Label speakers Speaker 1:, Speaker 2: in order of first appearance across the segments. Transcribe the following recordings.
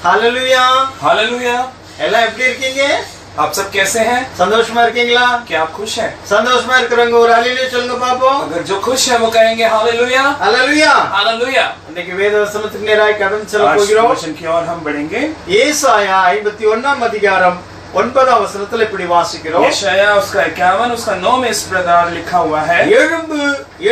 Speaker 1: ஹalleluya
Speaker 2: hallelujah.
Speaker 1: எல்லாம் எப்படி இருக்கீங்க?
Speaker 2: आप सब कैसे हैं?
Speaker 1: சந்தோஷமா இருக்கீங்களா?
Speaker 2: क्या आप खुश हैं?
Speaker 1: சந்தோஷமா இருக்கிறவங்க ஒரு ஹalleluya சொல்லுங்க பாப்போம்.
Speaker 2: अगर जो खुश है वो कहेंगे हालेलुया।
Speaker 1: ஹalleluya
Speaker 2: हालेलुया।
Speaker 1: இன்னைக்கு வேத வசனத்துக்கு நேராய் கடந்து செல்ல
Speaker 2: आज
Speaker 1: போகிறோம்.
Speaker 2: वचन की ओर हम बढ़ेंगे।
Speaker 1: ஏசாயா 51ஆம் அதிகாரம் 9ஆம் வசனத்துல இப்படி வாசிக்கிறோம்.
Speaker 2: यशाया उसका 51 उसका 9 में इस प्रकार लिखा हुआ है,
Speaker 1: எழும்பு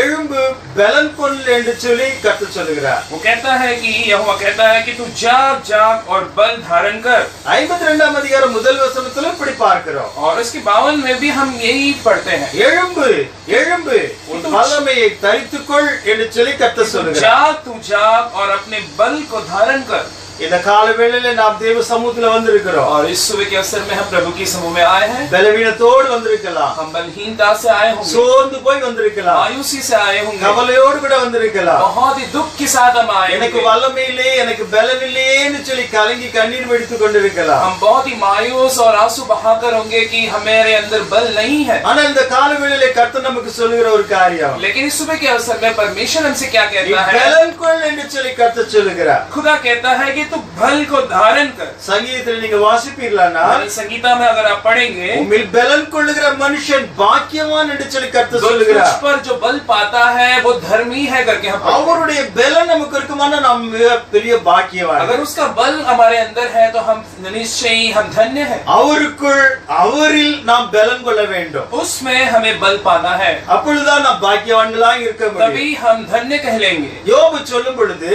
Speaker 1: எழும்பு பலன் கொள் என்று சொல்லி கர்த்தர் சொல்லுகிறார்.
Speaker 2: वो कहता है कि यहोवा कहता है कि तू जाग जाग और बल धारण कर।
Speaker 1: 52ஆம் அதிகாரம் முதல் வசனத்துல இப்படி பார்க்கிறோம்.
Speaker 2: और इसके 52 में भी हम यही पढ़ते हैं,
Speaker 1: எழும்பு எழும்பு உன் வல்லமையை தரித்துக்கொள் என்று சொல்லி கர்த்தர் சொல்லுகிறார்.
Speaker 2: जाग तू जाग और अपने बल को धारण कर।
Speaker 1: இந்த கால வேளையில நாம் தேவ சமூகத்துல வந்திருக்கிறோம்.
Speaker 2: और इस सुबह के अवसर में हम प्रभु की समूह में आए हैं।
Speaker 1: பலவீனத்தோடு வந்திருக்கலாம்,
Speaker 2: हम बलहीनता से आए होंगे,
Speaker 1: சோர்ந்து போய் வந்திருக்கலாம்,
Speaker 2: मायूसी से आए होंगे,
Speaker 1: கவலையோடு கூட வந்திருக்கலாம்.
Speaker 2: बहुत ही दुख के साथ हम आए
Speaker 1: எனக்கு
Speaker 2: होंगे।
Speaker 1: வல்லமை இல்லை, எனக்கு பலன் இல்லையேன்னு சொல்லி கலங்கி கண்ணீர் வடித்துக் கொண்டிருக்கலாம்.
Speaker 2: हम बहुत ही मायूस और आंसू बहाकर होंगे कि हमारे अंदर बल नहीं है।
Speaker 1: ஆனா இந்த கால வேளையில கர்த்தர் நமக்கு சொல்லுகிற ஒரு காரியம்,
Speaker 2: लेकिन इस सुबह के अवसर में परमेश्वर हमसे क्या
Speaker 1: நீ
Speaker 2: कहता है?
Speaker 1: பலன் கொள் என்று சொல்லி கர்த்தர் சொல்லுகிறார்.
Speaker 2: खुदा कहता है कि तू बल को धारण कर।
Speaker 1: சங்கீதத்தில் நீங்க வாசிப்பீர்களானா
Speaker 2: संगीता में अगर आप पढ़ेंगे,
Speaker 1: உம்மில் பலன் கொள்ளுகிற மனுஷன் பாக்கியவான் என்று சொல்லி கர்த்தர்
Speaker 2: तुझ
Speaker 1: சொல்லுகிறார்.
Speaker 2: पर जो बल पाता है वो धर्मी है करके हम पढ़ते हैं।
Speaker 1: அவருடைய பலன் நமக்கு இருக்குமானா நாம் மிக பெரிய பாக்கியவான்.
Speaker 2: अगर उसका बल हमारे अंदर है तो हम निश्चय ही हम धन्य हैं।
Speaker 1: அவருக்குள் அவரில் நாம் பலன் கொள்ள வேண்டும்.
Speaker 2: उसमें हमें बल पाना है,
Speaker 1: அப்பொழுதுதான் நாம் பாக்கியவான்களாக இருக்க முடியும்.
Speaker 2: तभी हम धन्य कहलेंगे।
Speaker 1: யோபு சொல்லும் பொழுது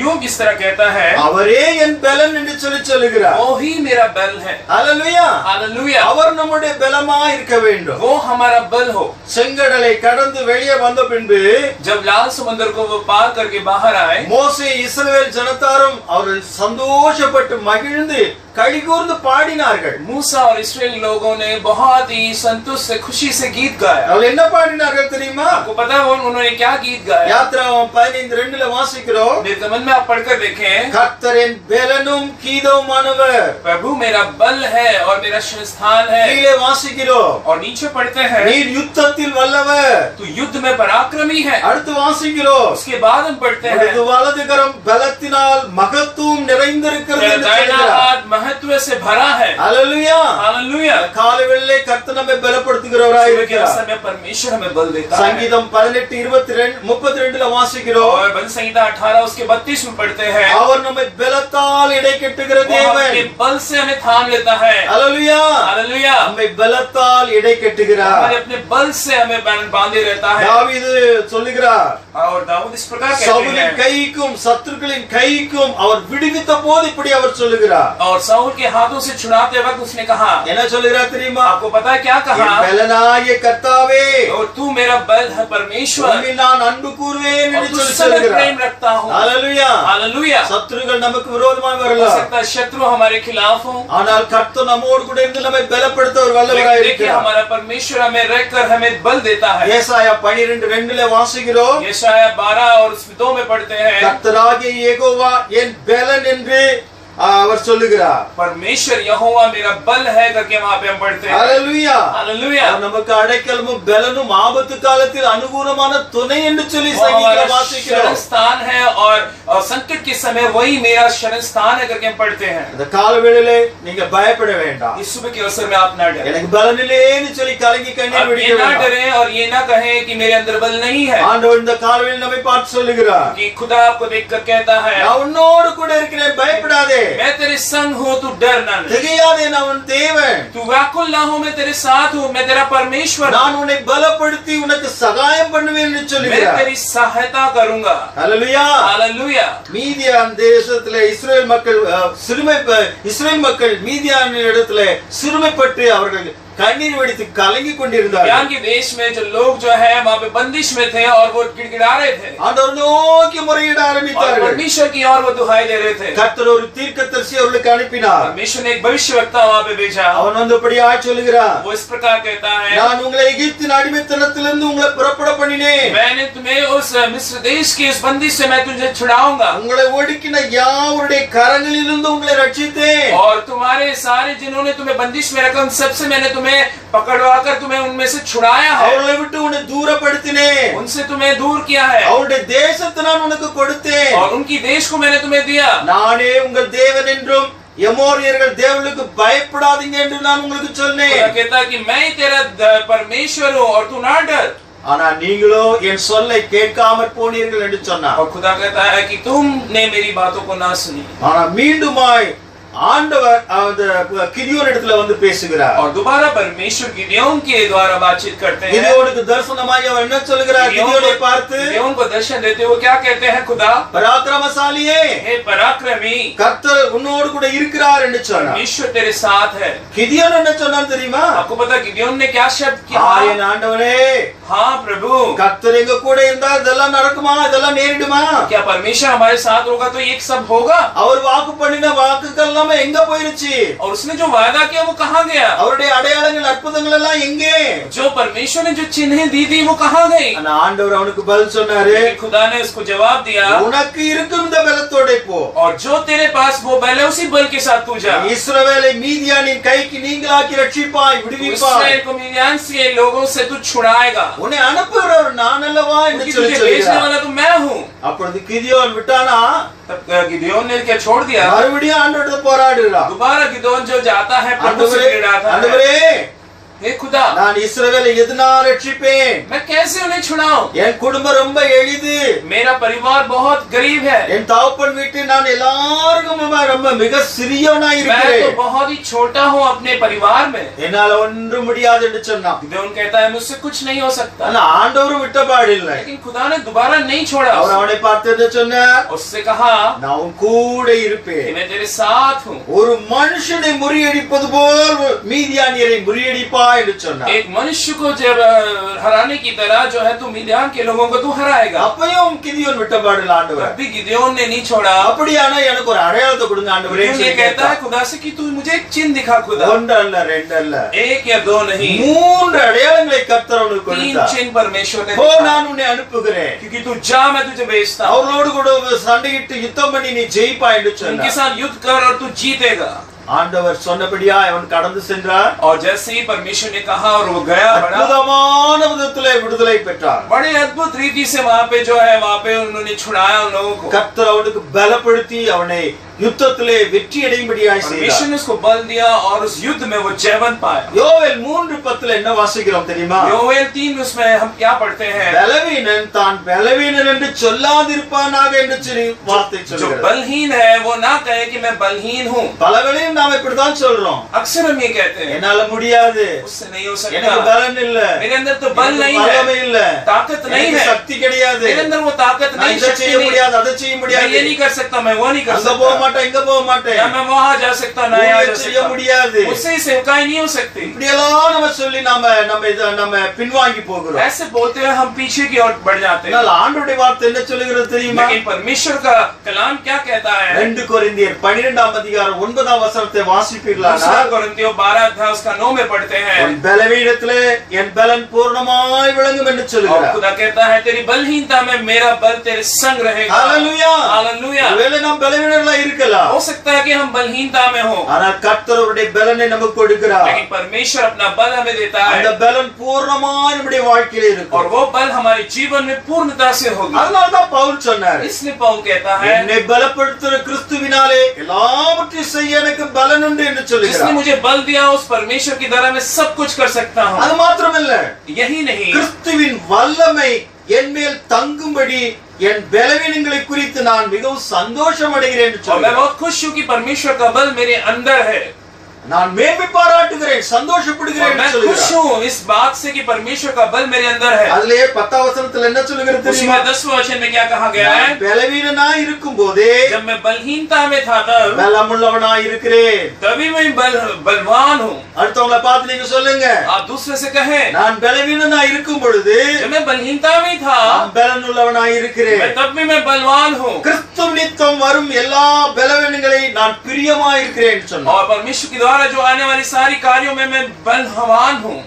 Speaker 2: यूं किस तरह कहता है,
Speaker 1: அவரே என் பலன் என்று சொல்லி சொல்லுகிறார்.
Speaker 2: वो ही मेरा बल है।
Speaker 1: ஹalleluya
Speaker 2: हालेलुया।
Speaker 1: அவர் நம்முடைய பலமாய் இருக்க வேண்டும்.
Speaker 2: वो हमारा बल हो।
Speaker 1: செங்கடலை கடந்து வெளியே வந்த பின்பு
Speaker 2: जब लाल समुद्र को वो पार करके बाहर आए,
Speaker 1: மோசே இஸ்ரவேல் ஜனத்தாரும் அவர்கள் சந்தோஷப்பட்டு மகிழ்ந்து களிகூர்ந்து பாடினார்கள்.
Speaker 2: मूसा और इस्राएल लोगों ने बहुत ही संतोष से खुशी से गीत गाया।
Speaker 1: அவர்கள் என்ன பாடினார்கள் தெரியுமா?
Speaker 2: आपको पता है उन्होंने क्या गीत गाया?
Speaker 1: யாத்ராகமம் 15:2 வாசிக்கிறோம்.
Speaker 2: निर्गमन में आप पढ़कर देखें,
Speaker 1: கர்த்தரின் பலனும் கீதவுமானவர்.
Speaker 2: प्रभु मेरा बल है और मेरा स्थान है।
Speaker 1: கீழே வாசிக்கிறோம்,
Speaker 2: और नीचे पढ़ते हैं,
Speaker 1: நீர் யுத்தத்தில் வல்லவர்.
Speaker 2: तू युद्ध में पराक्रमी है।
Speaker 1: அடுத்து வாசிக்கிறோம்,
Speaker 2: उसके बाद हम पढ़ते हैं,
Speaker 1: உனது வலதுகரம் பலத்தினால் மகத்துவம் நிறைந்திருக்கிறது
Speaker 2: तेरा
Speaker 1: என்று
Speaker 2: दाहिना
Speaker 1: சொல்கிறார்.
Speaker 2: हाथ महत्व से भरा है।
Speaker 1: ஹalleluya
Speaker 2: हालेलुया।
Speaker 1: காலவேளையிலே கர்த்தர் நம்மை பலப்படுத்துகிறவராய்
Speaker 2: सुबह के
Speaker 1: இருக்கிறார்.
Speaker 2: अवसर में परमेश्वर हमें बल देता है।
Speaker 1: சங்கீதம் 18:32 வாசிக்கிறோம்,
Speaker 2: और बल संहिता 18 उसके 32 में पढ़ते हैं,
Speaker 1: அவர் நம்மை பலத்தால் இடை கட்டுகிற
Speaker 2: वो
Speaker 1: தேவன்.
Speaker 2: अपने बल से हमें थाम लेता है।
Speaker 1: ஹalleluya
Speaker 2: हालेलुया।
Speaker 1: நம்மை பலத்தால் இடை கட்டுகிறார்.
Speaker 2: हमारे अपने बल से हमें बांधे रहता है।
Speaker 1: தாவீது சொல்லுகிறார்,
Speaker 2: और दाऊद इस प्रकार कहते
Speaker 1: சவுலின்
Speaker 2: हैं,
Speaker 1: கைக்கும் சத்துருக்களின் கைக்கும் அவர் விடுவித்த போது இப்படி அவர் சொல்லுகிறார்.
Speaker 2: और साउल के हाथों से छुड़ाते वक्त उसने कहा,
Speaker 1: என்ன சொல்லுகிறார் தெரியுமா?
Speaker 2: आपको पता है क्या कहा?
Speaker 1: என் பலனாகிய கர்த்தாவே,
Speaker 2: और तू मेरा बल है परमेश्वर,
Speaker 1: உம்மில் நான் அன்பு கூறுவேன்
Speaker 2: और
Speaker 1: என்று
Speaker 2: तुझसे मैं
Speaker 1: சொல்லுகிறார்.
Speaker 2: प्रेम रखता हूँ।
Speaker 1: ஹalleluya
Speaker 2: हालेलुया।
Speaker 1: சத்துருக்கள் நமக்கு விரோதமாக
Speaker 2: हो
Speaker 1: வரலாம்,
Speaker 2: सकता है शत्रु हमारे खिलाफ हो,
Speaker 1: ஆனால் கர்த்தர் நம்மோடு கூட இருந்து நம்மை பலப்படுத்த ஒரு
Speaker 2: लेकिन
Speaker 1: வல்லவராய்
Speaker 2: देखिए
Speaker 1: இருக்கிறார்.
Speaker 2: हमारा परमेश्वर हमें रहकर हमें बल देता है।
Speaker 1: ஏசாயா 12:2 வாசிக்கிறோம்,
Speaker 2: यशाया 12 और उसमें 2 में पढ़ते हैं,
Speaker 1: கர்த்தராகிய யெகோவா என் பலன் என்று அவர் சொல்லுகிறார்.
Speaker 2: परमेश्वर यहोवा मेरा बल है करके वहां पे हम पढ़ते हैं।
Speaker 1: ஹalleluya
Speaker 2: हालेलुया।
Speaker 1: அவர் நமக்கு அடைக்கலமும் பலனும் ஆபத்து காலத்தில் அனுகூலமான துணை என்று சொல்லி
Speaker 2: वो हमारा
Speaker 1: சங்கீதம்
Speaker 2: शरण
Speaker 1: வாசிக்கிறோம்.
Speaker 2: स्थान है और संकट के समय वही मेरा शरण स्थान है करके हम पढ़ते हैं।
Speaker 1: இந்த காலவேளையிலே நீங்க பயப்பட வேண்டாம்.
Speaker 2: इस सुबह के अवसर में आप ना डरें,
Speaker 1: எனக்கு பலன் இல்லையேன்னு சொல்லி கலங்கி கண்ணீர்
Speaker 2: आप
Speaker 1: வடிக்க
Speaker 2: ये ना
Speaker 1: வேண்டாம்.
Speaker 2: डरें और ये ना कहें कि मेरे अंदर बल नहीं है,
Speaker 1: ஆண்டவர் இந்த காலவேளையில் நம்மை பார்த்து சொல்லுகிறார்,
Speaker 2: कि खुदा आपको देखकर कहता है,
Speaker 1: நான் உன்னோடு கூட இருக்கிறேன், பயப்படாதே,
Speaker 2: मैं तेरे संग हूँ, तू डर ना।
Speaker 1: திகையாதே, நான் உன் தேவன்,
Speaker 2: तू व्याकुल ना हो, मैं तेरे साथ हूँ, मैं तेरा परमेश्वर हूँ,
Speaker 1: நான் உன்னை பலப்படுத்தி உனக்கு சகாயம் பண்ணுவேன் என்று
Speaker 2: मैं
Speaker 1: சொல்லுகிறார்.
Speaker 2: तेरी सहायता करूंगा।
Speaker 1: ஹalleluya
Speaker 2: हालेलुया।
Speaker 1: மீதியான் தேசத்திலே இஸ்ரவேல் மக்கள் இஸ்ரவேல் மக்கள் மீதியான இடத்திலே சிறுமைப்பட்டு அவர்கள் கண்ணீர் வடித்து கலங்கி கொண்டிருந்தார்கள்.
Speaker 2: मिद्यान के देश में जो लोग जो है वहां पे बंदिश में थे और वो गिड़गिड़ा रहे थे,
Speaker 1: ஆண்டவர் நோக்கி முறையிட
Speaker 2: और
Speaker 1: ஆரம்பித்தார்கள்.
Speaker 2: परमेश्वर की ओर वो दुहाई दे रहे थे।
Speaker 1: கர்த்தர் ஒரு தீர்க்கதரிசி அவர்களுக்கு அனுப்பினார்.
Speaker 2: परमेश्वर ने एक भविष्यवक्ता वहां पे भेजा।
Speaker 1: அவன் வந்தபடியாய் சொல்லுகிறார்,
Speaker 2: वो इस प्रकार कहता है,
Speaker 1: நான் உங்களை எகிப்தின் அடிமைத்தனத்திலிருந்து உங்களை புறப்பட பண்ணினேன்,
Speaker 2: मैंने तुम्हें उस मिस्र देश की उस बंदिश से मैं तुझे छुड़ाऊंगा,
Speaker 1: உங்களை ஒடுக்கின யாவருடைய கரங்களிலிருந்து உங்களை ரட்சித்தேன்.
Speaker 2: और तुम्हारे सारे जिन्होंने तुम्हें बंदिश में रखा उन सबसे मैंने तुम्हें तुम्हें पकड़वा कर तुम्हें उनमें से छुड़ाया है,
Speaker 1: அவர்களை விட்டு உன்னை தூரப்படுத்தினேன்,
Speaker 2: उनसे तुम्हें दूर किया है,
Speaker 1: அவருடைய தேசத்தை நான் உனக்கு கொடுத்தேன்,
Speaker 2: और उनकी देश को मैंने तुम्हें दिया।
Speaker 1: நானே உங்கள் தேவன் என்றும் எமோரியர்கள் தேவனுக்கு பயப்படாதீங்க என்று நான் உங்களுக்கு சொன்னேன்।
Speaker 2: खुदा कहता है कि मैं ही तेरा परमेश्वर हूँ और तू ना डर।
Speaker 1: ஆனா நீங்களோ என் சொல்லை கேட்காமற் போனீர்கள் என்று சொன்னார்।
Speaker 2: और खुदा कहता है कि तुमने मेरी बातों को ना सुनी।
Speaker 1: ஆனா மீண்டுமாய் ஆண்டவர் அந்த கிதியோன் இடத்துல வந்து பேசுகிறார்।
Speaker 2: और दोबारा परमेश्वर गिदोन के द्वारा बातचीत करते हैं।
Speaker 1: கிதியோனுக்கு தரிசனமாய் அவர் என்ன சொல்கிறார்? கிதியோனை பார்த்து
Speaker 2: गिदोन को दर्शन देते हुए क्या कहते हैं? खुदा
Speaker 1: பராக்கிரமசாலியே,
Speaker 2: हे पराक्रमी,
Speaker 1: கர்த்தர் உன்னோடு கூட இருக்கிறார் என்று சொன்னார்।
Speaker 2: परमेश्वर तेरे साथ है।
Speaker 1: கிதியோன் என்ன சொன்னார் தெரியுமா?
Speaker 2: आपको पता गिदोन ने क्या शब्द किया?
Speaker 1: என் ஆண்டவரே,
Speaker 2: हाँ प्रभु,
Speaker 1: கர்த்தர் எங்க கூட இருந்தா இதெல்லாம் நடக்குமா? இதெல்லாம் நேரிடுமா?
Speaker 2: क्या परमेश्वर हमारे साथ होगा तो ये सब होगा?
Speaker 1: அவர் வாக்கு பண்ணின வாக்குகள் எல்லாம் எங்க போயிருச்சு?
Speaker 2: और उसने जो वादा किया वो कहाँ गया?
Speaker 1: அவருடைய அடையாளங்கள் அற்புதங்கள் எல்லாம் எங்கே?
Speaker 2: जो परमेश्वर ने जो चिन्ह दी थी वो कहाँ गई?
Speaker 1: ஆனா ஆண்டவர் அவனுக்கு பதில் சொன்னாரு,
Speaker 2: खुदा ने उसको जवाब दिया,
Speaker 1: உனக்கு இருக்கும் இந்த பலத்தோட போ,
Speaker 2: और जो तेरे पास वो बल है उसी बल के साथ तू जा।
Speaker 1: இஸ்ரவேலை மீதியானின் கைக்கு நீங்களாக்கி ரட்சிப்பாய், விடுவிப்பாய்,
Speaker 2: इस्राएल को मिद्यान से लोगों से तू छुड़ाएगा।
Speaker 1: உன்னை அனுப்புகிறவர் நான் அல்லவா என்று
Speaker 2: क्योंकि
Speaker 1: சொல்லி
Speaker 2: तुझे भेजने
Speaker 1: சொல்கிறார்।
Speaker 2: वाला तो मैं हूँ।
Speaker 1: அப்பொழுது கிதியோன் விட்டானா,
Speaker 2: तब गिदोन ने क्या छोड़ दिया?
Speaker 1: மறுபடியும் ஆண்டவர்கிட்ட போராடுகிறான்।
Speaker 2: दोबारा गिदोन जो जाता है प्रभु से
Speaker 1: ஆண்டவரே,
Speaker 2: गिड़ाता है,
Speaker 1: ஆண்டவரே,
Speaker 2: हे खुदा,
Speaker 1: நான் இஸ்ரவேலை எதனால் ரட்சிப்பேன்?
Speaker 2: मैं कैसे उन्हें छुड़ाऊं?
Speaker 1: என் குடும்பம் ரொம்ப எளிது,
Speaker 2: मेरा परिवार बहुत गरीब है,
Speaker 1: என் தகப்பன் வீட்டில் நான் எல்லாருக்கும் ரொம்ப மிக சிறியவனாய்
Speaker 2: मैं तो
Speaker 1: இருக்கிறேன்,
Speaker 2: बहुत ही छोटा हूँ अपने परिवार में।
Speaker 1: என்னால ஒன்றும் முடியாது என்று சொன்னான்।
Speaker 2: गिदोन कहता है मुझसे कुछ नहीं हो सकता,
Speaker 1: ஆனா ஆண்டவரும் விட்டபாடில்லை।
Speaker 2: लेकिन खुदा ने दोबारा नहीं छोड़ा
Speaker 1: அவர்
Speaker 2: उसे।
Speaker 1: அவனை பார்த்து என்ன சொன்னார்?
Speaker 2: उससे कहा
Speaker 1: நான் உன் கூட
Speaker 2: कि
Speaker 1: இருப்பேன்,
Speaker 2: मैं तेरे साथ हूँ,
Speaker 1: ஒரு மனுஷனை முறியடிப்பது போல் மீதியானியரை முறியடிப்பா என்று சொன்னார்।
Speaker 2: एक मनुष्य को जब हराने की तरह जो है तू मिद्यान के लोगों को तू हराएगा।
Speaker 1: அப்பயும் கிதியோன் விட்டபாடில்லை ஆண்டவர்।
Speaker 2: तब भी गिदोन ने नहीं छोड़ा।
Speaker 1: அப்படியானா எனக்கு ஒரு அடையாளத்தை கொடுங்க ஆண்டவரே
Speaker 2: गिदोन ये कहता है खुदा से कि तू मुझे एक चिन्ह दिखा खुदा।
Speaker 1: ஒன்று அல்ல, ரெண்டு அல்ல,
Speaker 2: एक या दो नहीं,
Speaker 1: மூன்று அடையாளங்களை கர்த்தர் அவனுக்கு
Speaker 2: तीन
Speaker 1: கொடுத்தார்।
Speaker 2: चिन्ह परमेश्वर ने
Speaker 1: ஓ,
Speaker 2: दिखाए।
Speaker 1: நான் உன்னை அனுப்புகிறேன்,
Speaker 2: क्योंकि तू जा, मैं तुझे भेजता हूँ।
Speaker 1: அவர்களோடு கூட சண்டையிட்டு யுத்தம் பண்ணி நீ ஜெயிப்பா என்று
Speaker 2: उनके
Speaker 1: சொன்னார்।
Speaker 2: साथ युद्ध कर और तू जीतेगा।
Speaker 1: ஆண்டவர் சொன்னபடியா அவன் கடந்து சென்றார்।
Speaker 2: और जैसे ही परमेश्वर ने कहा और वो गया, बड़ा
Speaker 1: அற்புதமான விதத்திலே விடுதலை பெற்றார்।
Speaker 2: बड़े अद्भुत रीति से वहाँ पे जो है वहाँ पे उन्होंने छुड़ाया उन लोगों को।
Speaker 1: கர்த்தர் அவனுக்கு பலப்படுத்தி அவனை யுத்தத்திலே வெற்றி அடையும்படியாய்
Speaker 2: परमेश्वर
Speaker 1: செய்தார்।
Speaker 2: ने उसको बल दिया और उस युद्ध में वो जयवंत पाया।
Speaker 1: யோவேல் 3:10 என்ன வாசிக்கிறோம் தெரியுமா?
Speaker 2: योवेल 3 उसमें हम क्या पढ़ते हैं?
Speaker 1: பலவீனன் தான் பலவீனன் என்று சொல்லாதிருப்பானாக என்று சொல்லி வார்த்தை
Speaker 2: जो
Speaker 1: சொல்கிறது।
Speaker 2: बलहीन है वो ना कहे कि मैं बलहीन हूँ।
Speaker 1: பலவீனம் நாம இப்படிதான் சொல்றோம்,
Speaker 2: अक्सर हम ये कहते हैं,
Speaker 1: என்னால முடியாது,
Speaker 2: उससे नहीं हो
Speaker 1: எனக்கு
Speaker 2: सकता,
Speaker 1: பலன் இல்ல,
Speaker 2: मेरे अंदर तो बल
Speaker 1: எனக்கு
Speaker 2: नहीं
Speaker 1: வல்லமை
Speaker 2: है,
Speaker 1: இல்ல,
Speaker 2: ताकत नहीं
Speaker 1: எனக்கு
Speaker 2: है,
Speaker 1: சக்தி கிடையாது,
Speaker 2: मेरे अंदर वो ताकत
Speaker 1: நான்
Speaker 2: नहीं,
Speaker 1: இதை
Speaker 2: शक्ति
Speaker 1: செய்ய
Speaker 2: नहीं,
Speaker 1: முடியாது, அதை செய்ய
Speaker 2: मैं
Speaker 1: முடியாது,
Speaker 2: ये नहीं कर सकता, मैं वो नहीं कर
Speaker 1: அங்க போக
Speaker 2: सकता,
Speaker 1: மாட்டேன், இங்க போக மாட்டேன்,
Speaker 2: या मैं वहां जा सकता ना यहाँ जा
Speaker 1: செய்ய
Speaker 2: सकता,
Speaker 1: முடியாது,
Speaker 2: मुझसे ही सेवकाई नहीं हो सकती।
Speaker 1: இப்படியெல்லாம் நம்ம சொல்லி நம்ம பின்வாங்கி போகிறோம்।
Speaker 2: ऐसे बोलते हैं हम पीछे की ओर बढ़ जाते हैं।
Speaker 1: ஆனால் ஆண்டவருடைய வார்த்தை என்ன சொல்லுகிறது தெரியுமா?
Speaker 2: लेकिन परमेश्वर का कलाम क्या कहता है?
Speaker 1: 2 கொரிந்தியர் 12 அதிகாரம் 9 வசனத்தை வாசிப்பீர்களானால்,
Speaker 2: दूसरा कोरिन्थियों 12 अध्याय उसका 9 में पढ़ते हैं,
Speaker 1: உன் பலவீனத்திலே என் பலன் பூர்ணமாய் விளங்கும் என்று
Speaker 2: और
Speaker 1: சொல்கிறார்।
Speaker 2: खुदा कहता है तेरी बलहीनता में मेरा बल तेरे संग रहेगा।
Speaker 1: ஹalleluya,
Speaker 2: हालेलुया।
Speaker 1: ஒருவேளை நாம் பலவீனர்களா இருக்கலாம்,
Speaker 2: हो सकता है कि हम बलहीनता में हो,
Speaker 1: ஆனால் கர்த்தர் அவருடைய பலனை நமக்கு கொடுக்கிறார்।
Speaker 2: लेकिन परमेश्वर अपना बल हमें देता
Speaker 1: அந்த
Speaker 2: है
Speaker 1: பலன் பூர்ணமாய் நம்முடைய வாழ்க்கையிலே
Speaker 2: और
Speaker 1: இருக்கும்।
Speaker 2: वो बल हमारे जीवन में पूर्णता से होगी।
Speaker 1: அதனால தான் பவுல் சொன்னார்,
Speaker 2: इसलिए पौल कहता है
Speaker 1: என்னை பலப்படுத்துகிற கிறிஸ்துவினாலே எல்லாவற்றையும் செய்ய எனக்கு பலன் உண்டு என்று
Speaker 2: जिसने
Speaker 1: சொல்கிறார்।
Speaker 2: मुझे बल दिया उस परमेश्वर की द्वारा मैं सब कुछ कर सकता हूँ।
Speaker 1: அது மாத்திரமல்ல,
Speaker 2: यही नहीं,
Speaker 1: கிறிஸ்துவின் வல்லமை என் மேல் தங்கும்படி என் பலவீனங்களை குறித்து நான் மிகவும் சந்தோஷம் அடைகிறேன் என்று
Speaker 2: और मैं
Speaker 1: சொல்கிறார்।
Speaker 2: बहुत खुश हूँ कि परमेश्वर का बल मेरे अंदर है,
Speaker 1: நான் மேன்மை பாராட்டுகிறேன், சந்தோஷப்படுகிறேன்
Speaker 2: और
Speaker 1: என்று
Speaker 2: मैं खुश
Speaker 1: சொல்கிறார்।
Speaker 2: हूँ इस बात से कि परमेश्वर का बल मेरे अंदर है।
Speaker 1: அதிலே 10 வசனத்தில் என்ன சொல்லுகிறது
Speaker 2: उसी
Speaker 1: தெரியுமா?
Speaker 2: में 10वें वचन में क्या कहा गया है?
Speaker 1: நான் பலவீனனாய் இருக்கும்போதே
Speaker 2: जब मैं बलहीनता में था तब
Speaker 1: பலமுள்ளவனாய் இருக்கிறேன்।
Speaker 2: तभी मैं बलवान हूँ।
Speaker 1: அடுத்தவங்களை பார்த்து நீங்க சொல்லுங்க,
Speaker 2: आप दूसरे से कहें,
Speaker 1: நான் பலவீனனாய் இருக்கும் பொழுது
Speaker 2: जब मैं बलहीनता में था
Speaker 1: நான் பலனுள்ளவனாய் இருக்கிறேன்।
Speaker 2: तब भी मैं बलवान हूँ,
Speaker 1: கிறிஸ்து நித்தம் வரும் எல்லா பலவீனங்களை நான் பிரியமாய் இருக்கிறேன் சொன்னார்।
Speaker 2: और परमेश्वर के द्वारा द्वारा जो आने वाली सारी कार्यों में मैं बलवान हूँ।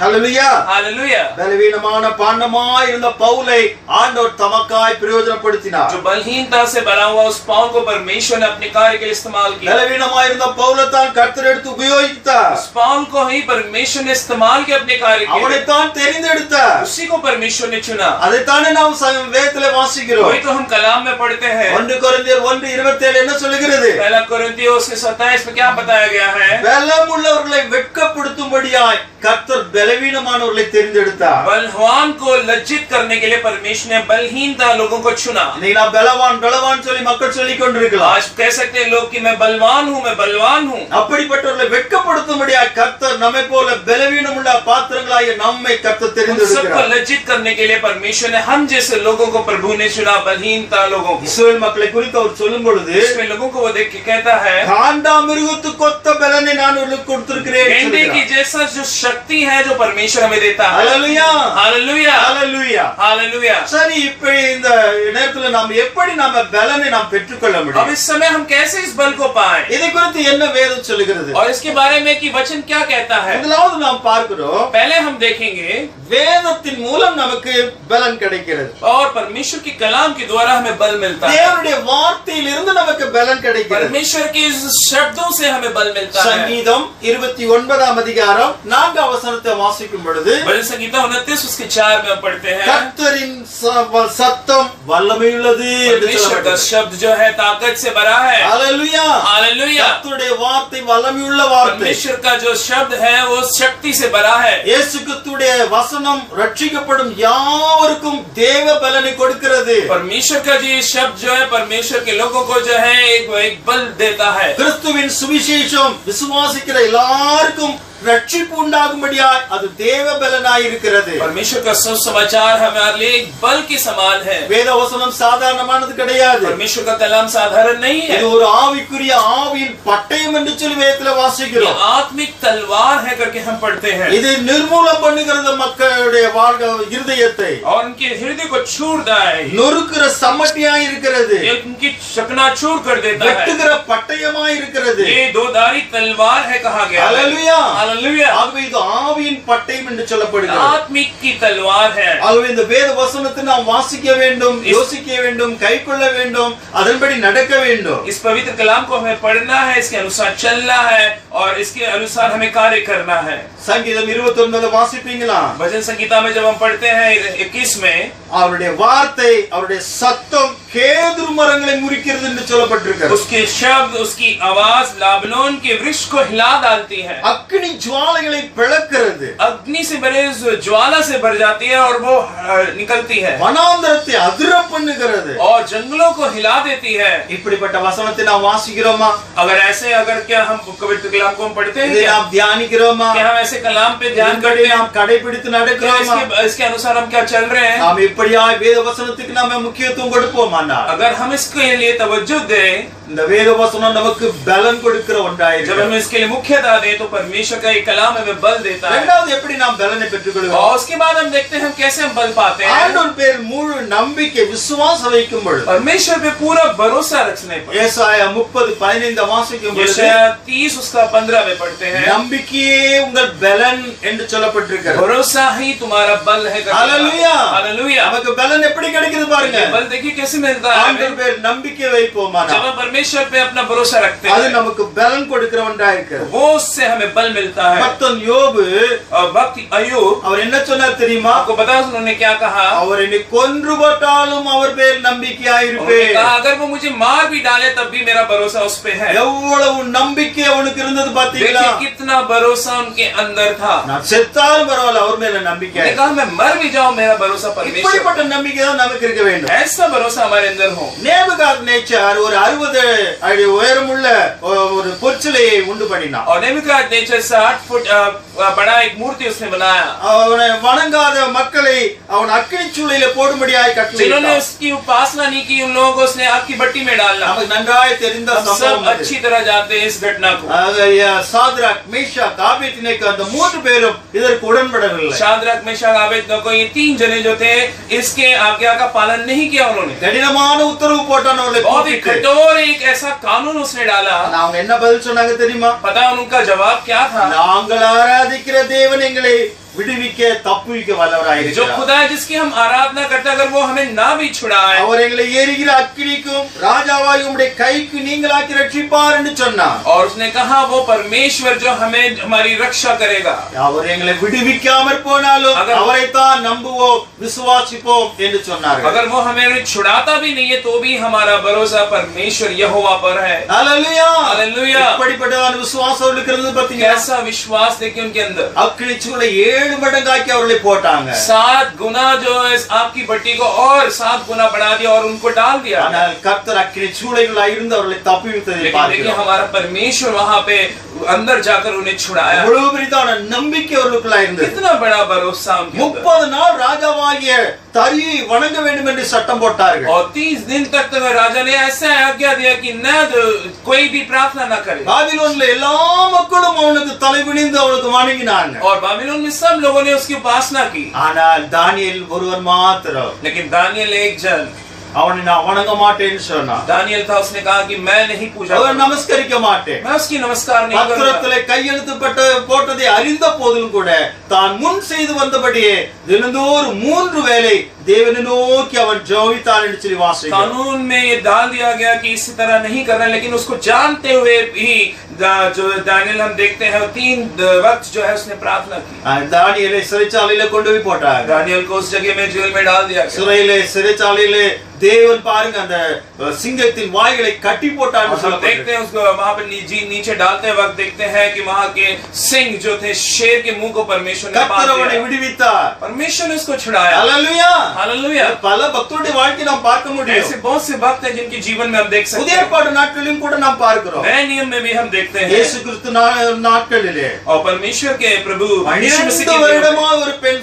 Speaker 1: ஹல்லேலூயா.
Speaker 2: हालेलुया।
Speaker 1: பலவீனமான பாண்டமாய் இருந்த பவுலை ஆண்டவர் தமக்காய் பிரயோஜனப்படுத்தினார்.
Speaker 2: जो बलहीनता से भरा हुआ उस पौल को परमेश्वर ने अपने कार्य के लिए इस्तेमाल किया।
Speaker 1: பலவீனமாய் இருந்த பவுலை தான் கர்த்தர் எடுத்து உபயோகித்தார்.
Speaker 2: उस पौल को ही परमेश्वर ने इस्तेमाल किया अपने कार्य के लिए।
Speaker 1: அவனை தான் தெரிந்தெடுத்தார்.
Speaker 2: उसी को परमेश्वर ने चुना।
Speaker 1: அதைத்தானே நாம் வேதத்திலே வாசிக்கிறோம்.
Speaker 2: वही तो हम कलाम में पढ़ते हैं।
Speaker 1: 1 கொரிந்தியர் 1:27 என்ன சொல்லுகிறது?
Speaker 2: पहला कोरिन्थियों 27 में क्या बताया गया है?
Speaker 1: பலமுள்ளவர்களை வெட்கப்படுத்தும்படியாய் கர்த்தர் பலவீனமானவர்களை தெரிந்தெடுத்தார்.
Speaker 2: बलवान को लज्जित करने के लिए परमेश्वर ने बलहीनता लोगों को चुना।
Speaker 1: நீ நான் பலவான் சொல்லி மக்கள் சொல்லிக் கொண்டிருக்கலாம்.
Speaker 2: आज कह सकते हैं लोग कि मैं बलवान हूँ।
Speaker 1: அப்படிப்பட்டவர்களை வெட்கப்படுத்தும்படியாய் கர்த்தர் நம்மை போல பலவீனமுள்ள பாத்திரங்களாகிய நம்மை கர்த்தர்
Speaker 2: सबको
Speaker 1: தெரிந்தெடுக்கிறார்.
Speaker 2: लज्जित करने के लिए परमेश्वर ने हम जैसे लोगों को प्रभु ने चुना, बलहीनता लोगों को।
Speaker 1: இஸ்ரவேல் மக்களை குறித்து அவர் சொல்லும் பொழுது
Speaker 2: इसमें लोगों को वो देख के कहता है,
Speaker 1: காண்டாமிருகத்துக்கு ஒத்த பலனை நான் உங்களுக்கு கொடுத்திருக்கிறேன்.
Speaker 2: गेंडे की जैसा जो शक्ति है जो परमेश्वर हमें देता है।
Speaker 1: ஹல்லேலூயா.
Speaker 2: हालेलुया।
Speaker 1: ஹல்லேலூயா.
Speaker 2: हालेलुया।
Speaker 1: சரி, இப்ப இந்த நேரத்துல நாம் எப்படி நம்ம பலனை நாம் பெற்றுக்கொள்ள
Speaker 2: अब
Speaker 1: முடியும்?
Speaker 2: इस समय हम कैसे इस बल को पाएं?
Speaker 1: இதை குறித்து என்ன வேதம் சொல்லுகிறது?
Speaker 2: और इसके बारे में कि वचन क्या कहता है?
Speaker 1: முதலாவது நாம் பார்க்கிறோம்,
Speaker 2: पहले हम देखेंगे
Speaker 1: வேதத்தின் மூலம் நமக்கு பலன் கிடைக்கிறது.
Speaker 2: और परमेश्वर की कलाम के द्वारा हमें बल मिलता है।
Speaker 1: தேவனுடைய வார்த்தையிலிருந்து நமக்கு பலன் கிடைக்கிறது.
Speaker 2: परमेश्वर के शब्दों से हमें बल मिलता है।
Speaker 1: சங்கீதம் 29 அதிகாரம் 4 வசனத்தை வாசிக்கும் பொழுது
Speaker 2: भजन संहिता 29 उसके 4 में हम पढ़ते हैं,
Speaker 1: கர்த்தரின் சத்தம் வல்லமையுள்ளது என்று
Speaker 2: परमेश्वर का
Speaker 1: சொல்லப்பட்டிருக்கிறது.
Speaker 2: शब्द जो है ताकत से भरा है।
Speaker 1: ஹல்லேலூயா.
Speaker 2: हालेलुया।
Speaker 1: கர்த்தருடைய வார்த்தை வல்லமையுள்ள வார்த்தை.
Speaker 2: परमेश्वर का जो शब्द है वो शक्ति से भरा है।
Speaker 1: இயேசு கிறிஸ்துவுடைய வசனம் ரட்சிக்கப்படும் யாவருக்கும் தேவ பலனை கொடுக்கிறது.
Speaker 2: परमेश्वर का जो शब्द जो है परमेश्वर के लोगों को जो है एक बल देता है।
Speaker 1: கிறிஸ்துவின் சுவிசேஷம் விசுவாசிக்கிற எல்லாருக்கும் ரட்சிப்பு உண்டாகும்படியாய் அது தேவ பலனாய் இருக்கிறது.
Speaker 2: परमेश्वर का सुसमाचार हमारे लिए एक बल के समान है।
Speaker 1: வேத வசனம் சாதாரணமானது கிடையாது.
Speaker 2: परमेश्वर का कलाम साधारण नहीं है।
Speaker 1: இது ஒரு ஆவிக்குரிய ஆவியின் பட்டயம் என்று சொல்லி வேதத்துல
Speaker 2: ये
Speaker 1: வாசிக்கிறோம்.
Speaker 2: आत्मिक तलवार है करके हम पढ़ते हैं।
Speaker 1: இது நிர்மூலம் பண்ணுகிறது மக்களுடைய இருதயத்தை.
Speaker 2: और उनके हृदय को छूटता है।
Speaker 1: நொறுக்கிற சம்மட்டியாய் இருக்கிறது.
Speaker 2: ये उनकी चकनाचूर कर देता है।
Speaker 1: வெட்டுகிற பட்டயமாய் இருக்கிறது.
Speaker 2: ये दोधारी तलवार है कहा गया है।
Speaker 1: ஹல்லேலூயா.
Speaker 2: हालेलुया।
Speaker 1: ஆகவே இது ஆவியின் பட்டயம் என்று சொல்லப்படுகிறது.
Speaker 2: आत्मिक की तलवार है।
Speaker 1: ஆகவே இந்த வேத வசனத்தை நாம் வாசிக்க வேண்டும், யோசிக்க வேண்டும், கைக்கொள்ள வேண்டும், அதன்படி நடக்க வேண்டும்.
Speaker 2: इस पवित्र कलाम को हमें पढ़ना है, इसके अनुसार चलना है और इसके अनुसार हमें कार्य करना है।
Speaker 1: சங்கீதம் 29 வாசிப்பீங்களா?
Speaker 2: भजन संगीता में जब हम पढ़ते हैं 21 में,
Speaker 1: அவருடைய வார்த்தை, அவருடைய சத்தம் கேதுரு மரங்களை முறிக்கிறது என்று சொல்லப்பட்டிருக்கிறது.
Speaker 2: उसके शब्द, उसकी आवाज लाबनोन के वृक्ष को हिला डालती है।
Speaker 1: அக்கினி ஜுவாலைகளை பிளக்கிறது.
Speaker 2: अग्नि से भरे ज्वाला से भर जाती है और वो निकलती है
Speaker 1: வனாந்தரத்தை அதிர பண்ணுகிறது.
Speaker 2: और जंगलों को हिला देती है।
Speaker 1: இப்படிப்பட்ட வசனத்தை நாம் வாசிக்கிறோமா?
Speaker 2: अगर क्या हम पवित्र कलाम को हम पढ़ते हैं
Speaker 1: இதை
Speaker 2: क्या?
Speaker 1: நாம் தியானிக்கிறோமா?
Speaker 2: क्या हम ऐसे कलाम पे ध्यान
Speaker 1: இதன்படி
Speaker 2: करते हैं?
Speaker 1: நாம் கடைபிடித்து
Speaker 2: क्या
Speaker 1: நடக்கிறோமா?
Speaker 2: इसके अनुसार हम क्या चल रहे हैं?
Speaker 1: நாம் இப்படியாய் வேத வசனத்துக்கு நாம முக்கியத்துவம் கொடுப்போமானா
Speaker 2: अगर हम इसके लिए तवज्जो दें,
Speaker 1: இந்த வேத வசனம் நமக்கு பலன் கொடுக்கிற
Speaker 2: जब हम
Speaker 1: ஒன்றாயிருக்கிறது.
Speaker 2: इसके लिए मुख्यता दें तो परमेश्वर का ये कलाम हमें बल देता है।
Speaker 1: இரண்டாவது எப்படி நாம் பலனை பெற்றுக்கொள்வோம்?
Speaker 2: और उसके बाद हम देखते हैं हम कैसे हम बल पाते हैं।
Speaker 1: ஆண்டவர் பேர் முழு நம்பிக்கை விசுவாசம் வைக்கும் பொழுது
Speaker 2: परमेश्वर पे पूरा भरोसा रखने पर।
Speaker 1: ஏசாயா 30:15 வாசிக்கும் பொழுது
Speaker 2: यशायाह 30 उसका 15 में पढ़ते हैं,
Speaker 1: நம்பிக்கையே உங்கள் பலன் என்று சொல்லப்பட்டிருக்கிறது.
Speaker 2: भरोसा ही तुम्हारा बल है।
Speaker 1: ஹல்லேலூயா.
Speaker 2: हालेलुया।
Speaker 1: நமக்கு பலன் எப்படி கிடைக்குது பாருங்க.
Speaker 2: ये बल देखिए कैसे मिलता है
Speaker 1: ஆண்டவர்
Speaker 2: हमें।
Speaker 1: பேர் நம்பிக்கை வைப்போமானா
Speaker 2: जब हम परमेश्वर पे अपना भरोसा रखते
Speaker 1: அது
Speaker 2: हैं
Speaker 1: நமக்கு பலன் கொடுக்கிற ஒன்றாயிருக்கிறது.
Speaker 2: वो उससे हमें बल मिलता है।
Speaker 1: பக்தன் யோபு
Speaker 2: और भक्त अय्यूब,
Speaker 1: அவர் என்ன சொன்னார் தெரியுமா?
Speaker 2: आपको पता है उन्होंने क्या कहा?
Speaker 1: அவர் என்னை கொன்று போட்டாலும் அவர் பேர் நம்பிக்கையாய்
Speaker 2: उन्होंने
Speaker 1: இருப்பேன்.
Speaker 2: कहा अगर वो मुझे मार भी डाले तब भी मेरा भरोसा उस पे है।
Speaker 1: எவ்வளவு நம்பிக்கை அவனுக்கு இருந்தது பாத்தீங்களா?
Speaker 2: देखिए कितना भरोसा उनके अंदर था।
Speaker 1: நான் செத்தாலும் பரவாயில்ல, அவர் மேல நம்பிக்கை.
Speaker 2: उन्होंने कहा मैं मर भी जाऊं मेरा भरोसा परमेश्वर।
Speaker 1: இப்படிப்பட்ட நம்பிக்கை தான் நமக்கு இருக்க வேண்டும்.
Speaker 2: ऐसा भरोसा हमारे अंदर हो।
Speaker 1: நேபுகாத்நேச்சார் ஒரு 60 அடி உயரமுள்ள ஒரு பொற்சிலையை உண்டு பண்ணினான்.
Speaker 2: और नेबूकदनेस्सर 60 फुट बड़ा एक मूर्ति उसने बनाया।
Speaker 1: அவனை வணங்காத மக்களை அவன் அக்கினி சூளையில போடும்படியாய்
Speaker 2: जिन्होंने
Speaker 1: கட்டளையிட்டான்.
Speaker 2: उसकी उपासना नहीं की उन लोगों को उसने आग की भट्टी में डालना।
Speaker 1: நமக்கு நன்றாய் தெரிந்த
Speaker 2: हम सब
Speaker 1: சம்பவம் அது.
Speaker 2: अच्छी तरह जानते हैं इस घटना को।
Speaker 1: சாத்ராக் மேஷாக் ஆபேத்நேகோ அந்த மூன்று பேரும் இதற்கு உடன்படவில்லை.
Speaker 2: शाद्रक मेशक आबेदनगो ये 3 जने जो थे इसके आज्ञा का पालन नहीं किया उन्होंने।
Speaker 1: கடினமான உத்தரவு போட்டான் அவர்களை
Speaker 2: बहुत ही
Speaker 1: கூப்பிட்டு.
Speaker 2: कठोर एक ऐसा कानून उसने डाला।
Speaker 1: அவங்க என்ன பதில் சொன்னாங்க தெரியுமா?
Speaker 2: पता है उनका जवाब क्या था?
Speaker 1: நாங்கள் ஆராதிக்கிற தேவன் எங்களை விடுவிக்க தப்புவிக்க
Speaker 2: जो
Speaker 1: வல்லவராயிருக்கிறார்.
Speaker 2: खुदा है जिसकी हम आराधना करते हैं, अगर वो हमें ना भी छुड़ाए,
Speaker 1: அவர் எங்களை எரிகிற அக்கினிக்கும் ராஜாவாய் உம்முடைய கைக்கு நீங்களாக்கி ரட்சிப்பார் என்று சொன்னார்.
Speaker 2: और उसने कहा वो परमेश्वर जो हमें हमारी रक्षा करेगा।
Speaker 1: அவர் எங்களை விடுவிக்காமற் போனாலும் அவரைத்தான் நம்புவோம் விசுவாசிப்போம் என்று சொன்னார்கள்.
Speaker 2: अगर वो हमें छुड़ाता भी नहीं है तो भी हमारा भरोसा परमेश्वर यहोवा पर है।
Speaker 1: ஹல்லேலூயா
Speaker 2: हालेलुया।
Speaker 1: எப்படிப்பட்ட விசுவாசம் இருக்கிறது பாத்தீங்களா?
Speaker 2: कैसा विश्वास देखिए उनके अंदर।
Speaker 1: அக்கினி சூளை 7 மடங்காக்கி அவர்களை போட்டாங்க.
Speaker 2: 7 गुना जो है आपकी भट्टी को और 7 गुना बढ़ा दिया और उनको डाल दिया।
Speaker 1: ஆனால் கர்த்தர் அக்கினி சூளைகளாய் இருந்து அவர்களை தப்புவித்ததை
Speaker 2: देखिए
Speaker 1: பார்க்கிறோம்.
Speaker 2: हमारा परमेश्वर वहां पे अंदर जाकर उन्हें छुड़ाया।
Speaker 1: அவ்வளவு பெரிதான நம்பிக்கை அவர்களுக்குள்ள இருந்தது.
Speaker 2: कितना बड़ा भरोसा उनके अंदर।
Speaker 1: 30 நாள் ராஜாவாகிய தரியை வணங்க வேண்டும் என்று சட்டம் போட்டார்கள்.
Speaker 2: और 30 दिन तक तो राजा ने ऐसा आज्ञा दिया कि न कोई भी प्रार्थना न करे।
Speaker 1: பாபிலோன்ல எல்லா மக்களும் அவனுக்கு தலைகுனிந்து அவனுக்கு வணங்கினாங்க.
Speaker 2: और बाबिलोन में सब लोगों ने उसकी उपासना की।
Speaker 1: ஆனால் தானியேல் ஒருவர் மாத்திரம்
Speaker 2: लेकिन दानियल एक जन,
Speaker 1: அவனை நான் வணங்க மாட்டேன்னு சொன்னான்.
Speaker 2: दानियल था, उसने कहा कि मैं नहीं पूजा
Speaker 1: அவர்
Speaker 2: करूंगा,
Speaker 1: நமஸ்கரிக்க மாட்டேன்.
Speaker 2: मैं उसकी नमस्कार नहीं करूंगा।
Speaker 1: பத்திரத்திலே கையெழுத்துப்பட்ட போட்டதை அறிந்த போதிலும் கூட தான் முன் செய்து வந்தபடியே தினந்தோறும் 3 வேளை தேவனை நோக்கி அவன் ஜெபித்தான் என்று சொல்லி வாசிக்கிறோம்.
Speaker 2: कानून में ये डाल दिया गया कि इसी तरह नहीं करना, लेकिन उसको जानते हुए भी जो दानियल हम देखते हैं 3 वक्त जो है उसने प्रार्थना की।
Speaker 1: தானியேலை சிறைச்சாலையில கொண்டு போய் போட்டாங்க.
Speaker 2: दानियल को उस जगह में जेल में डाल दिया गया।
Speaker 1: சிறைச்சாலையிலே தேவன் பாருங்க அந்த சிங்கத்தின் வாய்களை கட்டி போட்டான்னு
Speaker 2: हम देखते हैं उसको वहां पे नीचे डालते वक्त देखते हैं कि वहां के सिंग जो थे शेर के मुंह को परमेश्वर ने बांध
Speaker 1: கர்த்தர் அவனை
Speaker 2: दिया।
Speaker 1: விடுவித்தார்.
Speaker 2: परमेश्वर ने उसको छुड़ाया।
Speaker 1: ஹல்லேலூயா.
Speaker 2: हालेलुया।
Speaker 1: பல பக்தருடைய வாழ்க்கை நாம் பார்க்க முடியும்.
Speaker 2: ऐसे बहुत से भक्त हैं जिनके जीवन में हम देख सकते
Speaker 1: புதிய
Speaker 2: हैं।
Speaker 1: ஏற்பாடு நாட்களிலும் கூட நாம் பார்க்கிறோம்.
Speaker 2: नए नियम में भी हम देखते हैं।
Speaker 1: இயேசு கிறிஸ்து நாட்களிலே
Speaker 2: और परमेश्वर के प्रभु यीशु मसीह
Speaker 1: 12
Speaker 2: के
Speaker 1: வருடமா ஒரு பெண்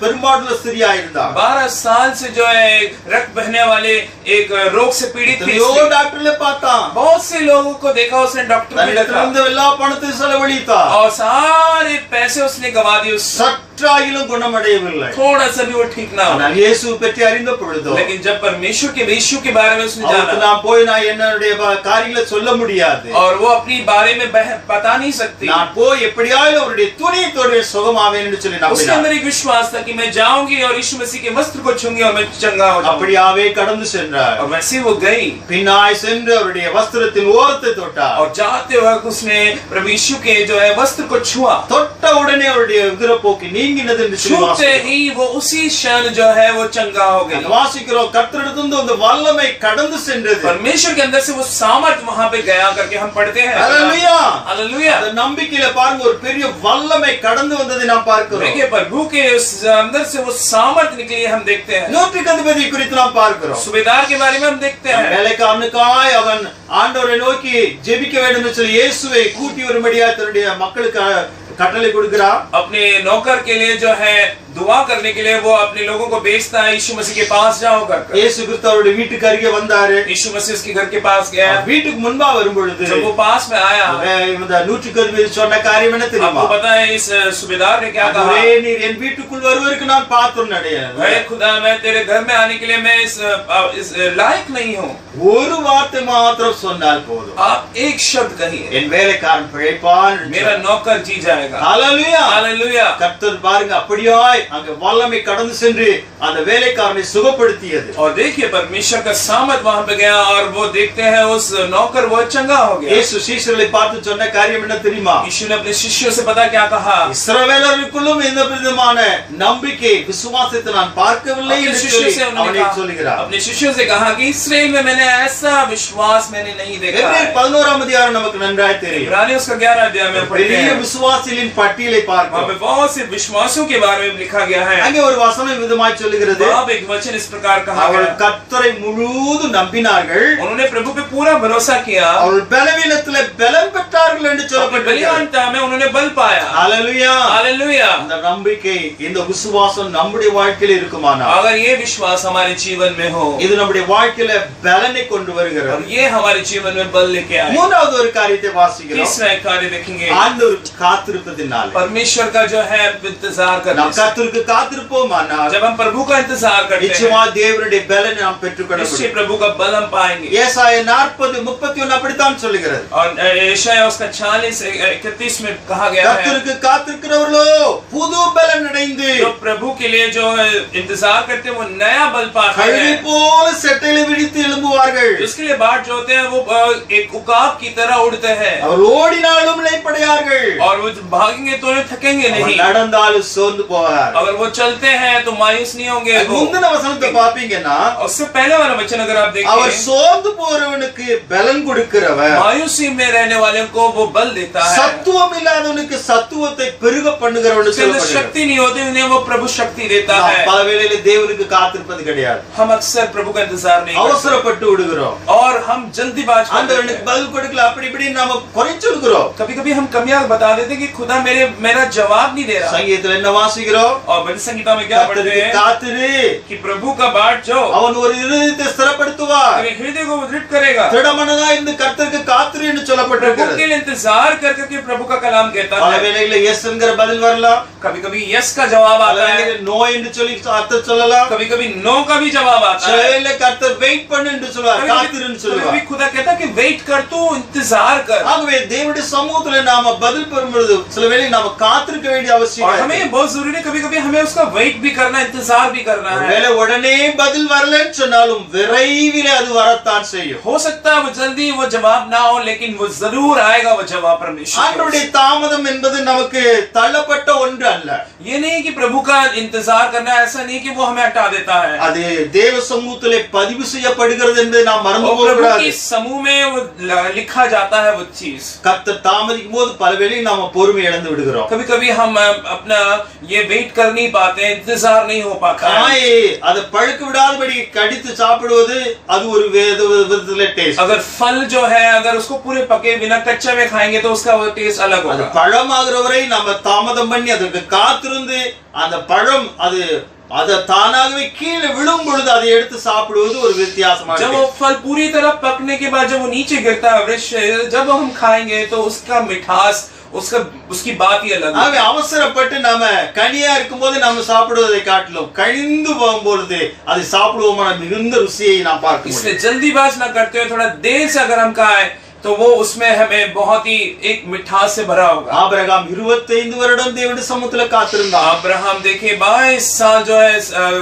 Speaker 1: பெரும்பாடுள்ள ஸ்திரியா இருந்தார்.
Speaker 2: 12 साल से जो है रक्त बहने वाले एक रोग से पीड़ित थी।
Speaker 1: எத்தனையோ டாக்டர்ல பார்த்தான்.
Speaker 2: बहुत से लोगों को देखा, उसने डॉक्टर भी देखा
Speaker 1: தன்னிடத்திலிருந்து எல்லா பணத்தையும் செலவழித்தார்.
Speaker 2: और सारे पैसे उसने गवा दिए,
Speaker 1: சற்றாகிலும் குணமடையவில்லை.
Speaker 2: थोड़ा सा भी वो ठीक ना
Speaker 1: ஆனால்
Speaker 2: हुआ।
Speaker 1: இயேசு பற்றி அறிந்த பொழுதோ
Speaker 2: लेकिन जब परमेश्वर के यीशु के बारे में उसने
Speaker 1: அவருக்கு
Speaker 2: जाना,
Speaker 1: நான் போய் நான் என்னுடைய காரியங்களை சொல்ல முடியாது.
Speaker 2: और वो अपनी बारे में बता नहीं सकती,
Speaker 1: நான் போய் எப்படியாவது அவருடைய துணியை தொடுவே சுகமாவேன் என்று சொல்லி
Speaker 2: उसके
Speaker 1: நம்பினார்.
Speaker 2: अंदर एक विश्वास था कि मैं जाऊंगी और यीशु मसीह के वस्त्र को छूंगी और मैं चंगा हो जाऊंगा।
Speaker 1: அப்படியாவே கடந்து சென்றார்.
Speaker 2: और वैसे वो गई
Speaker 1: பின்னாய் சென்று அவருடைய வஸ்திரத்தின் ஓரத்தை தொட்டார்.
Speaker 2: और जाते वक्त उसने प्रभु यीशु के जो है वस्त्र को छुआ।
Speaker 1: தொட்ட உடனே அவருடைய உதிரப்போக்கு நீங்கினது என்று சொல்லி
Speaker 2: छूते
Speaker 1: வாசிக்கிறோம்.
Speaker 2: ही वो उसी क्षण जो है वो चंगा हो गई।
Speaker 1: வாசிக்கிறோம் கர்த்தரிடமிருந்து அந்த வல்லமை கடந்து சென்றது.
Speaker 2: परमेश्वर के अंदर से वो सामर्थ वहां पे गया करके हम पढ़ते हैं।
Speaker 1: ஹல்லேலூயா.
Speaker 2: हालेलुया।
Speaker 1: அந்த நம்பிக்கையில பாருங்க ஒரு பெரிய வல்லமை கடந்து வந்ததை நாம் பார்க்கிறோம்.
Speaker 2: देखिए प्रभु के उस अंदर से वो सामर्थ निकली है हम देखते हैं।
Speaker 1: நூற்றுக்கு அதிபதி குறித்து நாம் பார்க்கிறோம்.
Speaker 2: सूबेदार के बारे में हम देखते हैं।
Speaker 1: வேலைக்காரனுக்காய் அவன் ஆண்டவரை நோக்கி ஜெபிக்க வேண்டும் என்று சொல்லி இயேசுவை கூட்டி வரும்படியா தன்னுடைய மக்களுக்கு கட்டளை கொடுக்கிறார்.
Speaker 2: अपने नौकर के लिए जो है दुआ करने के लिए वो अपने लोगों को भेजता है, यीशु मसीह के पास जाओ कर।
Speaker 1: இயேசு கிறிஸ்து அவருடைய வீட்டுக்கு அருகே வந்தாரு.
Speaker 2: यीशु मसीह उसके घर के पास गया।
Speaker 1: வீட்டுக்கு முன்பா வரும்பொழுது
Speaker 2: जब वो पास में आया,
Speaker 1: இந்த நூற்றுக்கு அதிபதி சொன்ன காரியம் என்ன தெரியுமா?
Speaker 2: आपको पता है इस सूबेदार ने क्या कहा?
Speaker 1: ஒரே நீர் என் வீட்டுக்குள் வருவதற்கு நான் பாத்திரம் கிடையாது.
Speaker 2: अरे खुदा, मैं तेरे घर में आने के लिए मैं इस लायक नहीं हूँ।
Speaker 1: ஒரு வார்த்தை மாத்திரம் சொன்னால் போதும்.
Speaker 2: आप एक शब्द कहिए,
Speaker 1: என் வேலைக்காரன் பிழைப்பான்.
Speaker 2: मेरा नौकर जी जाएगा।
Speaker 1: ஹல்லேலூயா.
Speaker 2: हालेलुया।
Speaker 1: கர்த்தர் பாருங்க அப்படியாய் அங்க வல்லமை கடந்து சென்று அந்த வேலைக்காரனை சுகப்படுத்தியது.
Speaker 2: और देखिए परमेश्वर का सामर्थ वहां पे गया और वो देखते हैं उस नौकर वो चंगा हो गया।
Speaker 1: இயேசு சீஷர்களை பார்த்து சொன்ன காரியம் என்ன தெரியுமா?
Speaker 2: यीशु ने अपने शिष्यों से पता क्या कहा?
Speaker 1: இஸ்ரவேலருக்குள்ளும் எந்த விதமான நம்பிக்கை விசுவாசத்தை நான் பார்க்கவில்லை
Speaker 2: अपने
Speaker 1: என்று
Speaker 2: शिष्यों
Speaker 1: சொல்லி
Speaker 2: से
Speaker 1: அவனை
Speaker 2: उन्होंने
Speaker 1: சொல்கிறார்.
Speaker 2: अपने शिष्यों से कहा कि इस्राएल में मैंने ऐसा विश्वास मैंने नहीं देखा है।
Speaker 1: எபிரேயர் 11 அதிகாரம் நமக்கு நன்றாய் தெரியும்.
Speaker 2: इब्रानियों उसका 11 अध्याय में पढ़ते
Speaker 1: பெரிய
Speaker 2: हैं,
Speaker 1: விசுவாசிகளின் பட்டியலை
Speaker 2: वहां
Speaker 1: பார்க்கிறோம்.
Speaker 2: पे बहुत से विश्वासों के बारे में लिखा गया है।
Speaker 1: அங்கே ஒரு வசனம் விதமாய் சொல்லுகிறது,
Speaker 2: वहां पे एक वचन इस प्रकार कहा
Speaker 1: அவர்கள்
Speaker 2: गया,
Speaker 1: கர்த்தரை முழுவதும் நம்பினார்கள்,
Speaker 2: उन्होंने प्रभु पे पूरा भरोसा किया,
Speaker 1: அவர்கள் பலவீனத்திலே பலம் பெற்றார்கள் என்று
Speaker 2: अपनी
Speaker 1: சொல்லப்பட்டிருக்கிறது. சொல்லப்பட்டிருக்கிறது.
Speaker 2: में उन्होंने बल पाया।
Speaker 1: ஹalleluya.
Speaker 2: हालेलुया।
Speaker 1: இந்த நம்பிக்கை இந்த விசுவாசம் நம்முடைய வாழ்க்கையில இருக்குமானா
Speaker 2: अगर ये विश्वास हमारे जीवन में हो,
Speaker 1: இது நம்முடைய வாழ்க்கையில பலனை கொண்டு வருகிறது.
Speaker 2: और ये हमारे जीवन में बल लेके आए।
Speaker 1: மூன்றாவது ஒரு காரியத்தை வாசிக்கிறோம்.
Speaker 2: तीसरा एक कार्य देखेंगे,
Speaker 1: ஆண்டவருக்கு காத்திருப்பதினால
Speaker 2: परमेश्वर का जो है इंतजार करना।
Speaker 1: நாம் கர்த்தருக்கு காத்திருப்போமானா
Speaker 2: जब हम प्रभु का इंतजार करते
Speaker 1: நிச்சயமா
Speaker 2: हैं,
Speaker 1: தேவனுடைய பலனை நாம் பெற்றுக்கொள்ள
Speaker 2: निश्चय
Speaker 1: முடியும்.
Speaker 2: प्रभु का बल हम पाएंगे।
Speaker 1: ஏசாயா 40:31 அப்படித்தான் சொல்லுகிறது.
Speaker 2: और यशायाह उसका 40:31 में कहा गया है,
Speaker 1: கர்த்தருக்கு காத்திருக்கிறவர்களோ புது பலன் அடைந்து
Speaker 2: जो प्रभु के लिए जो इंतजार करते हैं वो नया बल पाते
Speaker 1: கழுகு
Speaker 2: हैं।
Speaker 1: போல செட்டையில விழித்து எழும்புவார்கள்.
Speaker 2: जिसके लिए बाट जो होते हैं वो एक उकाब की तरह उड़ते हैं,
Speaker 1: அவர் ஓடினாலும் இளைப்படையார்கள்.
Speaker 2: और वो भागेंगे तो थकेंगे
Speaker 1: அவர்
Speaker 2: नहीं।
Speaker 1: நடந்தாலும் சோர்ந்து போவார்.
Speaker 2: अगर वो चलते हैं तो मायूस नहीं होंगे। वो
Speaker 1: முந்தின வசனத்தை பாப்பீங்கன்னா
Speaker 2: उससे पहले वाला वचन अगर आप
Speaker 1: அவர்
Speaker 2: देखें,
Speaker 1: சோர்ந்து போறவனுக்கு பலன் கொடுக்கிறவர்,
Speaker 2: मायूसी में रहने वाले को वो बल देता है।
Speaker 1: சத்துவம் இல்லாதவனுக்கு சத்துவத்தை பெருக பண்ணுகிறவன்
Speaker 2: जिसके अंदर शक्ति नहीं होती उन्हें वो प्रभु शक्ति देता है।
Speaker 1: பல வேளையில தேவனுக்கு காத்திருப்பது கிடையாது.
Speaker 2: हम अक्सर प्रभु का इंतजार नहीं करते
Speaker 1: அவசரப்பட்டு விடுகிறோம்.
Speaker 2: और हम जल्दीबाज कर देते
Speaker 1: ஆண்டவனுக்கு
Speaker 2: हैं।
Speaker 1: பதில் கொடுக்கல அப்படி இப்படி நாம குறைச்சிருக்கிறோம்.
Speaker 2: कभी-कभी हम कमियां बता देते हैं कि खुदा मेरा जवाब नहीं दे रहा।
Speaker 1: சங்கீதத்துல என்ன வாசிக்கிறோம்?
Speaker 2: और भजन संहिता में क्या पढ़ते
Speaker 1: கர்த்தருக்கு
Speaker 2: हैं
Speaker 1: காத்திரு,
Speaker 2: कि प्रभु का बाट जो
Speaker 1: அவன் ஒரு இருதயத்தை ஸ்திரப்படுத்துவார்.
Speaker 2: तेरे हृदय को दृढ़ करेगा।
Speaker 1: திடமனதா இந்த கர்த்தருக்கு காத்திரு என்று
Speaker 2: प्रभु
Speaker 1: சொல்லப்பட்டிருக்கிறது.
Speaker 2: के लिए इंतजार करके प्रभु का कलाम कहता
Speaker 1: பல
Speaker 2: है।
Speaker 1: வேளையில எஸ் என்கிற பதில் வரலாம்.
Speaker 2: कभी-कभी यस का जवाब
Speaker 1: பல
Speaker 2: आता है,
Speaker 1: வேளையில நோ என்று சொல்லி அர்த்தம் சொல்லலாம்.
Speaker 2: कभी-कभी नो का भी जवाब आता
Speaker 1: சில
Speaker 2: है।
Speaker 1: வேளையில கர்த்தர் வெயிட் பண்ணு என்று சொல்வார், காத்திருன்னு சொல்லுவார்.
Speaker 2: कभी-कभी खुदा कहता है कि वेट कर, तू इंतजार कर।
Speaker 1: ஆகவே தேவனுடைய சமூகத்துல நாம பதில் பெறும் பொழுது சில வேளை நாம காத்திருக்க வேண்டிய அவசியம்
Speaker 2: और
Speaker 1: है.
Speaker 2: हमें बहुत जरूरी है, कभी-कभी हमें उसका वेट भी करना, इंतजार भी करना है।
Speaker 1: ஒருவேளை உடனே பதில் வரலன்னு சொன்னாலும் விரைவிலே அது வரத்தான் செய்யும்.
Speaker 2: हो सकता है वो जल्दी वो जवाब ना हो, लेकिन वो जरूर आएगा वो जवाब परमेश्वर
Speaker 1: ஆண்டவருடைய
Speaker 2: से।
Speaker 1: தாமதம் என்பது நமக்கு தள்ளப்பட்ட ஒன்று அல்ல.
Speaker 2: ये नहीं कि प्रभु का इंतजार करना, ऐसा नहीं कि वो हमें हटा देता है।
Speaker 1: அது தேவ சமூகத்திலே பதிவு செய்யப்படுகிறது என்பதை நாம் மறந்து
Speaker 2: और प्रभु
Speaker 1: போகக்கூடாது.
Speaker 2: की समूह में वो लिखा जाता है वो चीज।
Speaker 1: கர்த்தர் தாமதிக்கும் போது பல வேளை நாம பொறுமை இழந்து விடுகிறோம்.
Speaker 2: कभी-कभी हम अपना ये वेट कर नहीं पाते, इंतजार नहीं हो पाता है।
Speaker 1: காயை அதை பழுக்க விடாதபடி கடித்து சாப்பிடுவது அது ஒரு விதத்துல டேஸ்ட்.
Speaker 2: अगर फल जो है अगर उसको पूरे पके बिना कच्चे में खाएंगे तो उसका वो टेस्ट अलग
Speaker 1: அது
Speaker 2: होगा।
Speaker 1: பழமாகிற வரை நம்ம தாமதம் பண்ணி அதற்கு காத்திருந்து அந்த பழம் அது தானாகவே கீழே விழும் பொழுது அதை எடுத்து சாப்பிடுவது ஒரு வித்தியாசமான
Speaker 2: जब वो फल पूरी तरह पकने के बाद जब वो नीचे गिरता है वृक्ष, जब हम खाएंगे तो उसका मिठास उसकी बात ही अलग है।
Speaker 1: ஆகவே அவசரப்பட்டு நாம கனியா இருக்கும்போது நாம சாப்பிடுவதை காட்டிலும் கழிந்து போகும்போது அதை சாப்பிடுவோமான மிகுந்த ருசியை நாம் பார்க்க முடியும்.
Speaker 2: इसलिए जल्दीबाज ना करते हुए थोड़ा देर से अगर हम खाएं तो वो उसमें हमें बहुत ही एक मिठास से भरा होगा।
Speaker 1: ஆபிரகாம் 25 வருடம் தேவனுடைய சமூகத்துல காத்திருந்தான்.
Speaker 2: अब्राहम देखिए 22 साल जो है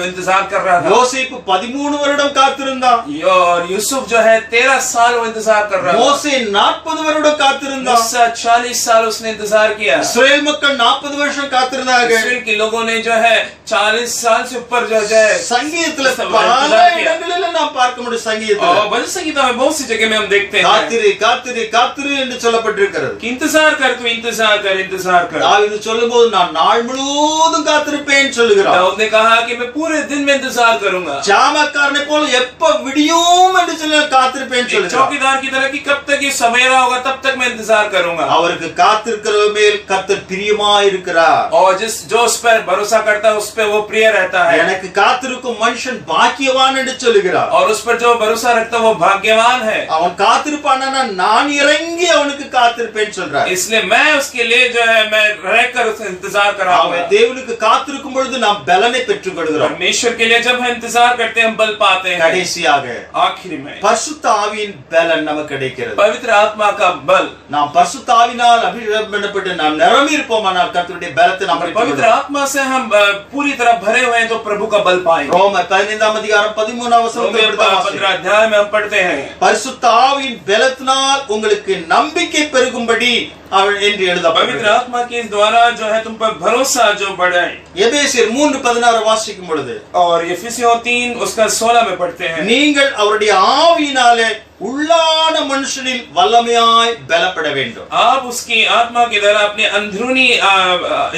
Speaker 2: इंतजार कर रहा था।
Speaker 1: யோசேப்பு 13 வருடம் காத்திருந்தான்.
Speaker 2: और यूसुफ जो है 13 साल वो इंतजार कर रहा था।
Speaker 1: மோசே 40 வருடம் காத்திருந்தான்.
Speaker 2: मूसा 40 साल उसने इंतजार किया।
Speaker 1: இஸ்ரவேல் மக்கள் 40 வருஷம் காத்திருந்தார்கள்.
Speaker 2: इस्राएल के लोगों ने जो है 40 साल से ऊपर जो है
Speaker 1: சங்கீதத்துல பல இடங்களில நாம் பார்க்க முடியும். சங்கீதத்துல
Speaker 2: और भजन संहिता में बहुत सी जगह में हम देखते हैं
Speaker 1: காத்திரு காத்திரு காத்திரு என்று சொல்லப்பட்டிருக்கிறது.
Speaker 2: कि इंतजार कर, तू इंतजार कर, इंतजार कर।
Speaker 1: தாவீது சொல்லும்போது நான் நாள் முழுவதும் காத்திருப்பேன் சொல்லுகிறான்.
Speaker 2: दाऊद ने कहा कि मैं पूरे दिन में इंतजार करूंगा।
Speaker 1: ஜாமக்காரனை போல எப்ப விடியும் என்று சொல்லி காத்திருப்பேன் சொல்லுகிறான்.
Speaker 2: चौकीदार की तरह कि कब तक ये सवेरा होगा तब तक मैं इंतजार करूंगा।
Speaker 1: அவருக்கு காத்திருக்கிறவர் மேல் கர்த்தர் பிரியமாய் இருக்கிறார்.
Speaker 2: और जो उस पर भरोसा करता है उस पर वो प्रिय रहता है।
Speaker 1: எனக்கு காத்திருக்கும் மனுஷன் பாக்கியவான் என்று சொல்லுகிறார்.
Speaker 2: और उस पर जो भरोसा रखता है वो भाग्यवान है।
Speaker 1: அவன் காத்திருப்பானா நான் இறங்கி அவனுக்கு காத்திருப்பேன் சொல்றார்.
Speaker 2: इसलिए मैं उसके लिए जो है मैं रहकर उसका इंतजार कराऊंगा।
Speaker 1: அவன் தேவனுக்கு காத்திருக்கும் பொழுது நாம் பலனை பெற்றுக் கொள்கிறோம்.
Speaker 2: परमेश्वर के लिए जब हम इंतजार करते हैं हम बल पाते हैं।
Speaker 1: கடைசியாக
Speaker 2: आखिरी में
Speaker 1: பரிசுத்த ஆவியின் பலன் நமக்கு கிடைக்கிறது.
Speaker 2: पवित्र आत्मा का बल।
Speaker 1: நாம் பரிசுத்த ஆவியினால் அபிஷேகம் பண்ணப்பட்டு நாம் நிரம்பி இருப்போமானால் கர்த்தருடைய பலத்தை நாம்
Speaker 2: पवित्र
Speaker 1: பெற்றுக்கொள்கிறோம்.
Speaker 2: आत्मा से हम पूरी तरह भरे हुए हैं तो प्रभु का बल पाएंगे।
Speaker 1: ரோமர் 15 அதிகாரம் 13 வசனத்தை படித்தால்
Speaker 2: 15 अध्याय में हम पढ़ते हैं
Speaker 1: பரிசுத்த ஆவியின் பலத்தினால் உங்களுக்கு நம்பிக்கை பெருகும்படி அவன் என்று
Speaker 2: पवित्र
Speaker 1: எழுதப்பட்டிருக்கிறது.
Speaker 2: आत्मा के द्वारा जो है तुम पर भरोसा जो बढ़े।
Speaker 1: எபேசியர் 3:16 வாசிக்கும் பொழுது
Speaker 2: और एफिसियों 3 उसका 16 में पढ़ते हैं
Speaker 1: நீங்கள் அவருடைய ஆவியினாலே உள்ளான மனுஷனில் வல்லமையாய் பலப்பட வேண்டும்.
Speaker 2: आप उसकी आत्मा के द्वारा अपने अंदरूनी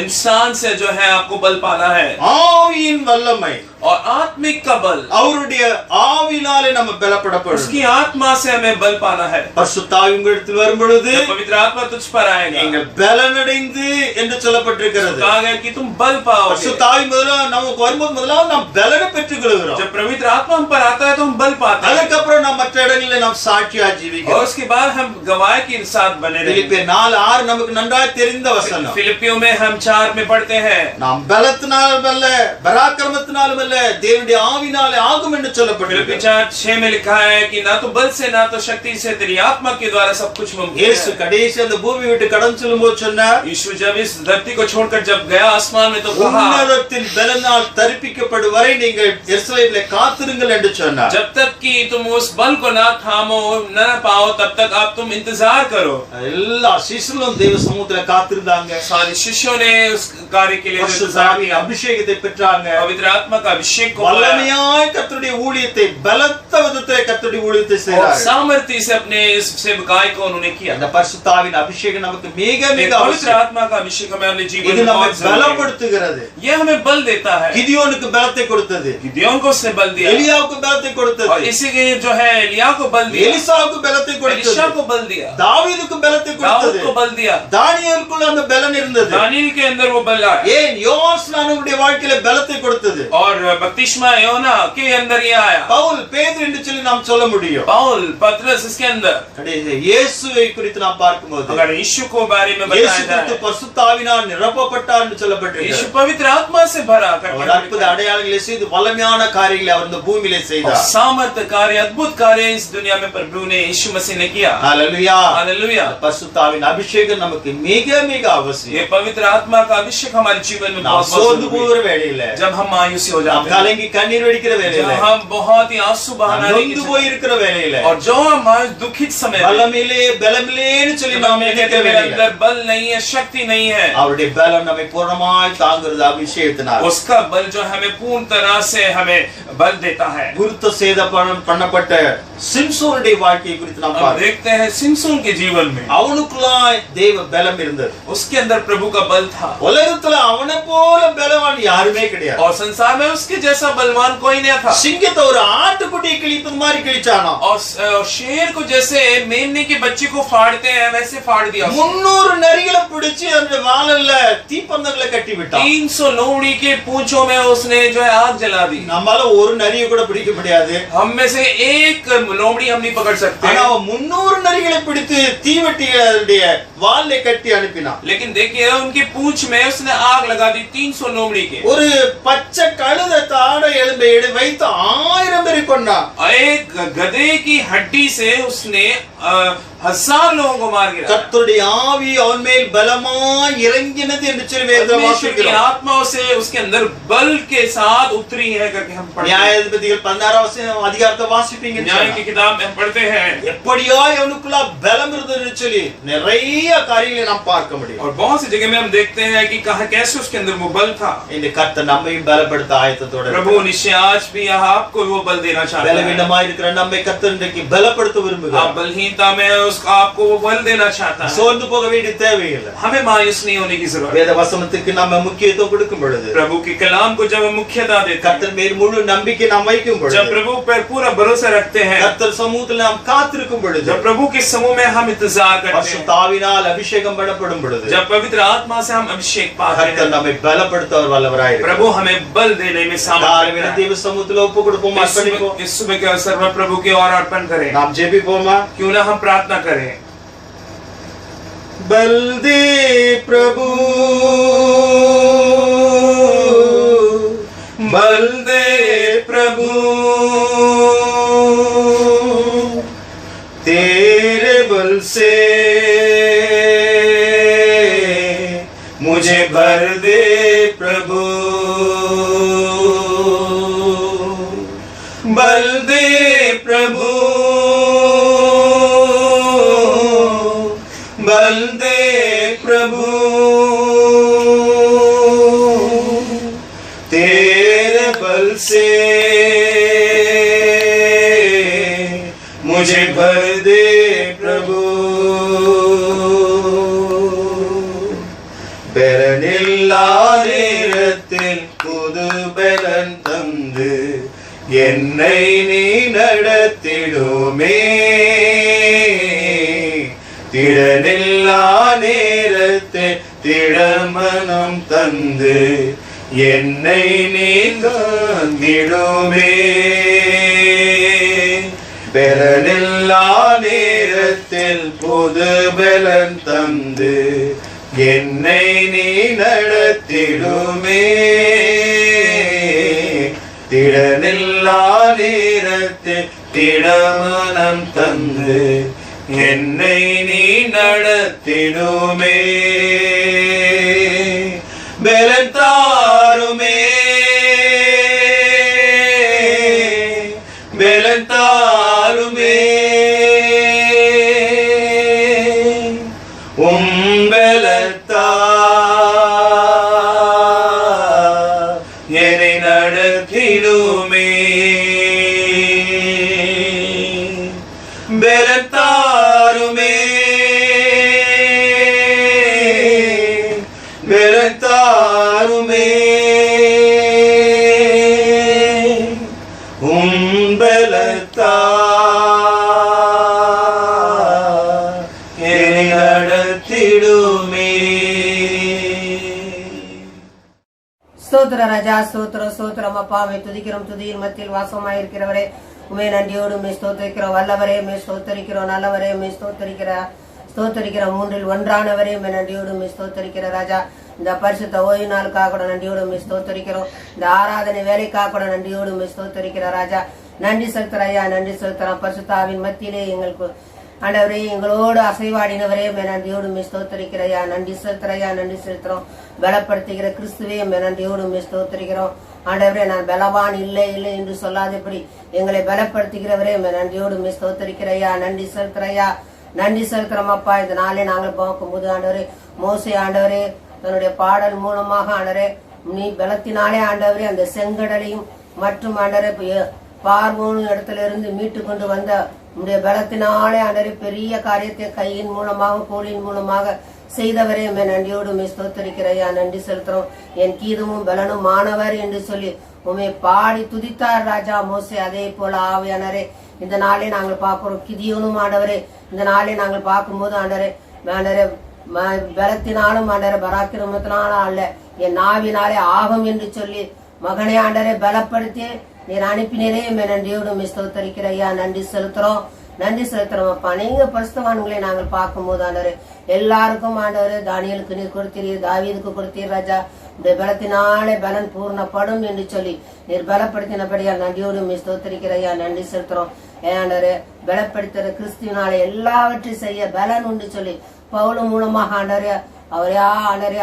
Speaker 2: इंसान से जो है आपको बल पाना है.
Speaker 1: ஆவியின் வல்லமை
Speaker 2: और आत्मिक का बल,
Speaker 1: அவருடைய ஆவியினாலே நம்ம பலப்படப்படும்.
Speaker 2: उसकी आत्मा से हमें बल पाना है.
Speaker 1: பரிசுத்த ஆவி உங்களிடத்தில் வரும் பொழுது
Speaker 2: पवित्र आत्मा तुझ पर आएगा.
Speaker 1: நீங்கள் பலனடைந்து என்று சொல்லப்பட்டிருக்கிறது.
Speaker 2: कहा गया कि तुम बल पाओगे.
Speaker 1: பரிசுத்த ஆவி முதல்ல நமக்கு வரும்போது முதல்ல நாம் பலனை பெற்றுக்கொள்கிறோம்.
Speaker 2: जब पवित्र आत्मा हम पर आता है तो हम बल पाते हैं.
Speaker 1: அதுக்கப்புறம் நாம் மற்ற இடங்களில் நாம் சாட்சியா ஜீவிக்கிறோம்.
Speaker 2: और उसके बाद हम गवाह के साथ बने रहेंगे.
Speaker 1: பிலிப்பியர் 4:6 நமக்கு நன்றாய் தெரிந்த வசனம்.
Speaker 2: फिलिपियों में हम 4 में पढ़ते हैं,
Speaker 1: நாம் பலத்தினாலும் அல்ல பராக்கிரமத்தினாலும் அல்ல தேவனுடைய ஆவியினாலே ஆகும் என்று சொல்லப்பட்டிருக்கிறது.
Speaker 2: फिलिपियों 4:6 में लिखा है कि ना तो बल से ना तो शक्ति से तेरी आत्मा के द्वारा सब कुछ मुमकिन
Speaker 1: இயேசு
Speaker 2: है.
Speaker 1: கடைசி அந்த பூமி விட்டு கடந்து செல்லும்போது சொன்னார்,
Speaker 2: यीशु जब इस धरती को छोड़कर जब गया आसमान में तो कहा,
Speaker 1: உன்னதத்தின் பலனால் தரிப்பிக்கப்படும் வரை நீங்கள் எருசலேமிலே காத்திருங்கள் என்று சொன்னார்.
Speaker 2: जब तक कि तुम उस बल को ना थामो न पाओ तब तक आप तुम इंतजार करो.
Speaker 1: எல்லா சிசுகளும் தேவ சமூகத்துல காத்திருந்தாங்க.
Speaker 2: सारे शिष्यों ने उस कार्य के लिए
Speaker 1: பரிசுத்த
Speaker 2: इंतजार
Speaker 1: ஆவியின்
Speaker 2: किया.
Speaker 1: அபிஷேகத்தை பெற்றாங்க.
Speaker 2: पवित्र आत्मा का अभिषेक को पाया
Speaker 1: வல்லமையாய் கர்த்தருடைய ஊழியத்தை பலத்த விதத்திலே கர்த்தருடைய ஊழியத்தை
Speaker 2: और
Speaker 1: செய்தார்கள்.
Speaker 2: सामर्थ्य से अपने इस सेवकाई को उन्होंने किया.
Speaker 1: அந்த பரிசுத்த ஆவியின் அபிஷேகம் நமக்கு மிக மிக
Speaker 2: पवित्र
Speaker 1: அவசியம்.
Speaker 2: आत्मा का अभिषेक हमें अपने जीवन
Speaker 1: இது
Speaker 2: में
Speaker 1: நம்மை
Speaker 2: बहुत जरूरी है.
Speaker 1: பலப்படுத்துகிறது.
Speaker 2: यह हमें बल देता है.
Speaker 1: கிதியோனுக்கு பலத்தை கொடுத்தது.
Speaker 2: गिदोन को उसने बल दिया
Speaker 1: எலியாவுக்கு பலத்தை
Speaker 2: और
Speaker 1: கொடுத்தது.
Speaker 2: इसी के जो है एलिया को बल दिया,
Speaker 1: எலிசாவுக்கு பலத்தை
Speaker 2: एलिशा
Speaker 1: கொடுத்தது.
Speaker 2: को बल दिया,
Speaker 1: தாவீதுக்கு பலத்தை
Speaker 2: दाऊद
Speaker 1: கொடுத்தது.
Speaker 2: को बल दिया,
Speaker 1: தானியேலுக்குள்ள அந்த பலன் இருந்தது.
Speaker 2: दानियेल के अंदर वो बल आया
Speaker 1: ஏன் யோவானுடைய வாழ்க்கையில பலத்தை கொடுத்தது.
Speaker 2: और बपतिस्मा योना के अंदर ये आया.
Speaker 1: பவுல் பேதுரு என்று சொல்லி நாம் சொல்ல முடியும்.
Speaker 2: पौल पतरस इसके अंदर.
Speaker 1: கடைசி இயேசுவை குறித்து நாம் பார்க்கும்போது
Speaker 2: अगर यीशु को बारे में
Speaker 1: இயேசு
Speaker 2: बताया
Speaker 1: கிறிஸ்து
Speaker 2: जाए,
Speaker 1: பரிசுத்த ஆவியினால் நிரப்பப்பட்டார் என்று சொல்லப்பட்டிருக்கிறது.
Speaker 2: यीशु पवित्र आत्मा से भरा
Speaker 1: அவர் அற்புத
Speaker 2: करके
Speaker 1: அடையாளங்களை செய்து வல்லமையான காரியங்களை அவர் இந்த பூமியிலே
Speaker 2: और
Speaker 1: செய்தார்.
Speaker 2: सामर्थ कार्य अद्भुत कार्य इस दुनिया में प्रभु ने यीशु मसीह ने किया.
Speaker 1: ஹalleluya.
Speaker 2: हालेलुया.
Speaker 1: பரிசுத்த ஆவியின் அபிஷேகம் நமக்கு மிக மிக அவசியம்.
Speaker 2: ये पवित्र आत्मा का अभिषेक हमारे जीवन में
Speaker 1: நாம்
Speaker 2: बहुत
Speaker 1: சோர்ந்து
Speaker 2: जरूरी
Speaker 1: போகிற
Speaker 2: है.
Speaker 1: வேளையில
Speaker 2: जब हम मायूसी हो
Speaker 1: நாம்
Speaker 2: जाते हैं,
Speaker 1: கலங்கி கண்ணீர் வடிக்கிற வேளையில
Speaker 2: जब हम बहुत ही आंसू
Speaker 1: நாம்
Speaker 2: बहाने
Speaker 1: நொந்து போய் இருக்கிற வேளையில
Speaker 2: और जो हमारे दुखित समय में
Speaker 1: பலமிலே பலமிலேன்னு சொல்லி
Speaker 2: जब
Speaker 1: நாம்
Speaker 2: हम कहते
Speaker 1: நினைக்கிற
Speaker 2: हैं, मेरे
Speaker 1: வேளையில
Speaker 2: अंदर बल नहीं है, शक्ति नहीं है,
Speaker 1: அவருடைய பலம் நம்மை பூர்ணமாய் தாங்குறது அபிஷேகத்தினால்.
Speaker 2: उसका बल जो हमें पूर्ण तरह से हमें बल देता है.
Speaker 1: விருத்த சேதனம் பண்ணப்பட்ட சிம்சோனுடைய வாழ்க்கையை குறித்து நாம்
Speaker 2: हम
Speaker 1: பார்க்கிறோம்.
Speaker 2: देखते हैं सिमसोन के जीवन में
Speaker 1: அவனுக்குள்ளாய் தேவ பலம் இருந்தது.
Speaker 2: उसके अंदर प्रभु का बल था
Speaker 1: உலகத்துல அவனை போல பலவான் யாருமே கிடையாது.
Speaker 2: और संसार में उसके जैसा बलवान कोई नहीं था.
Speaker 1: சிங்கத்தை ஒரு ஆட்டுக்குட்டியை கிழிப்பது மாதிரி கிழிச்சானோ.
Speaker 2: और शेर को जैसे मेमने के बच्चे को फाड़ते हैं वैसे फाड़ दिया.
Speaker 1: 300 நரிகளை பிடிச்சு அந்த வாளல்ல தீப்பந்தங்களை கட்டி விட்டான்.
Speaker 2: 300 लोमड़ी के पूंछों में उसने जो है आग जला दी.
Speaker 1: நம்மால ஒரு நரியை கூட பிடிக்க முடியாது.
Speaker 2: हम में से एक लोमड़ी हम नहीं पकड़ सकते,
Speaker 1: ஆனா அவன் 300 நரிகளை பிடித்து தீவெட்டிகளுடைய வாளை கட்டி அனுப்பினான்.
Speaker 2: लेकिन देखिए उनके पूंछ में उसने आग लगा दी 300 लोमड़ी के.
Speaker 1: ஒரு பச்சை கழுத தாட எலும்பை வைத்து 1000 பேரை கொண்டான்.
Speaker 2: एक गधे की हड्डी से उसने 1000 लोगों को मार गिरा.
Speaker 1: கர்த்தருடைய ஆவி அவன் மேல் பலமாய் இறங்கினது என்று சொல்லி வேதம்
Speaker 2: परमेश्वर की
Speaker 1: வாசிக்கிறோம்.
Speaker 2: आत्मा से उसके अंदर बल के साथ उतरी है करके हम पढ़ते हैं.
Speaker 1: நியாயாதிபதிகள் 16 அதிகாரத்தை வாசிப்பீங்க.
Speaker 2: न्याय की किताब में हम पढ़ते हैं
Speaker 1: எப்படியாய் அவனுக்குள்ள பலம் இருந்ததுன்னு சொல்லி நிறைய காரியங்களை நாம் பார்க்க முடியும்.
Speaker 2: और बहुत सी जगह में हम देखते हैं कि कहां कैसे उसके अंदर वो बल था.
Speaker 1: இந்த கர்த்தர் நம்மையும் பலப்படுத்த ஆயத்தத்தோட
Speaker 2: प्रभु निश्चय आज भी आपको वो बल देना चाहता है.
Speaker 1: பலவீனமாய் இருக்கிற நம்மை கர்த்தர் இன்றைக்கு பலப்படுத்த
Speaker 2: आप
Speaker 1: விரும்புகிறார்.
Speaker 2: बलहीनता में उसको आपको वो बल देना चाहता है.
Speaker 1: சோர்ந்து போக வேண்டிய தேவையில்லை.
Speaker 2: हमें मायूस नहीं होने की जरूरत.
Speaker 1: வேத வசனத்துக்கு நம்ம முக்கியத்துவம் கொடுக்கும் பொழுது,
Speaker 2: प्रभु के कलाम को जब हम मुख्यता देते हैं,
Speaker 1: கர்த்தர் மேல் முழு நம்பிக்கை நாம் வைக்கும் பொழுது,
Speaker 2: जब प्रभु पर पूरा भरोसा रखते हैं,
Speaker 1: கர்த்தர் சமூகத்தில் நாம் காத்திருக்கும் பொழுது,
Speaker 2: जब प्रभु के समूह में हम इंतजार करते हैं,
Speaker 1: பரிசுத்த ஆவியினால் அபிஷேகம் பண்ணப்படும் பொழுது,
Speaker 2: जब पवित्र आत्मा से हम अभिषेक पाते
Speaker 1: கர்த்தர்
Speaker 2: हैं,
Speaker 1: நம்மை பலப்படுத்த அவர் வல்லவராய் இருக்கிறார்.
Speaker 2: प्रभु हमें बल देने में सामर्थ्य
Speaker 1: தாழ்மையான
Speaker 2: रखता है.
Speaker 1: தேவ சமூகத்தில் ஒப்பு கொடுப்போம். அர்ப்பணிப்போம்.
Speaker 2: इस सुबह के अवसर पर प्रभु के और अर्पण करें.
Speaker 1: நாம் ஜெபிப்போமா?
Speaker 2: क्यों ना हम प्रार्थना करें.
Speaker 1: बल दे प्रभु,
Speaker 2: बल दे प्रभु,
Speaker 1: तेरे बल से मुझे भर दे प्रभु, बल दे प्रभु, बल दे प्रभु, तेरे बल से मुझे भर दे प्रभु பெலனில்லா நேரத்தில் புது பலன் தந்து என்னை நீ நடத்திடுமே திடனில்லா நேரத்தில் திடமனம் தந்து என்னை நீ காந்திடுமே பெலனில்லா நேரத்தில் புது பலன் தந்து என்னை நீ நடத்திடுமே திடனில்லா நேரத்தில் திடமனம் தந்து என்னை நீ நடத்திடுமே பலன் தாருமே பலன் தாருமே உம்பலத்தா என்னை நடத்திடுமே பலத்தாருமே பலத்தாருமே உம்பலத்தா
Speaker 3: ஸ்தோத்திர ராஜா, ஸ்தோத்திரம் ஸ்தோத்திரம் அப்பா. மே துதிக்கிறோம், துதியின் மத்தியில் வாசமாயிருக்கிறவரே உமே நன்றியோடு மே ஸ்தோத்தரிக்கிறோம். வல்லவரே மே ஸ்தோத்தரிக்கிறோம், நல்லவரே மே ஸ்தோத்தரிக்கிற மூன்றில் ஒன்றானவரே மே நன்றியோடு மே ஸ்தோத்தரிக்கிற ராஜா. இந்த பரிசுத்த ஓய்வு நாளுக்காக கூட நன்றியோடு மே ஸ்தோத்தரிக்கிறோம். இந்த ஆராதனை வேலைக்காக கூட நன்றியோடு மே ஸ்தோத்தரிக்கிற ராஜா. நன்றி செலுத்துற ஐயா, நன்றி செலுத்துறோம். பரிசுத்தாவின் மத்தியிலே எங்களுக்கு ஆண்டவரே எங்களோடு அசைவாடினவரே நன்றியோடு மே ஸ்தோத்தரிக்கிறையா, நன்றி செலுத்துறையா, நன்றி செலுத்துறோம். பலப்படுத்துகிற கிறிஸ்துவே நன்றியோடு மே ஸ்தோத்தரிக்கிறோம். ஆண்டவரே நான் பலவான் இல்லை இல்லை என்று சொல்லாதபடி எங்களை பலப்படுத்துகிறவரே நன்றியோடு மே ஸ்தோத்தரிக்கிறையா, நன்றி செலுத்துறையா, நன்றி செலுத்துறோம் அப்பா. இந்த நாளே நாங்கள் பார்க்கும்போது ஆண்டவரே மோசே ஆண்டவரே தன்னுடைய பாடல் மூலமாக ஆண்டவரே நீ பலத்தினாலே ஆண்டவரே அந்த செங்கடலையும் மற்றும் ஆண்டவரே பார்வோன் இடத்துல இருந்து மீட்டு கொண்டு வந்த உடைய பலத்தினாலே ஆண்டவரே பெரிய காரியத்தை கையின் மூலமாக கோலின் மூலமாக செய்தவரே நன்றியோடு உண்மை ஸ்தோத்தரிக்கிறையா, நன்றி செலுத்துறோம். என் கீதமும் பலனும் மாணவர் என்று சொல்லி உண்மை பாடி துதித்தார் ராஜா மோசே. அதே போல ஆவியானரே இந்த நாளே நாங்கள் பார்க்கிறோம். கிதியோனும் ஆண்டவரே இந்த நாளே நாங்கள் பார்க்கும்போது ஆண்டவரே பலத்தினாலும் ஆண்டவரே பராக்கிரமத்தினாலும் அல்ல என் நாவினாலே ஆகும் என்று சொல்லி மகனே ஆண்டவரே பலப்படுத்தி நீர் அனுப்பினரே நன்றியோடு உண்மை ஸ்தோத்தரிக்கிறையா, நன்றி செலுத்துறோம், நன்றி செலுத்துறோம் அப்பா. நீங்க பரிசுத்தவான்களை நாங்கள் பார்க்கும்போது ஆண்டவரே எல்லாருக்கும் ஆண்டவரே தானியலுக்கு நீர் கொடுத்தீர், தாவீதுக்கு கொடுத்தீர் ராஜா. இந்த பலத்தினாலே பலன் பூர்ணப்படும் என்று சொல்லி நீர் பலப்படுத்தினபடியா நன்றியோடு உண்மை ஸ்தோத்தரிக்கிறையா, நன்றி செலுத்துறோம். ஆண்டவரே பலப்படுத்துற கிறிஸ்துவினாலே எல்லாவற்றையும் செய்ய பலன் உண்டு சொல்லி பவுல் மூலமாக ஆண்டவரே அவரையா ஆண்டவரே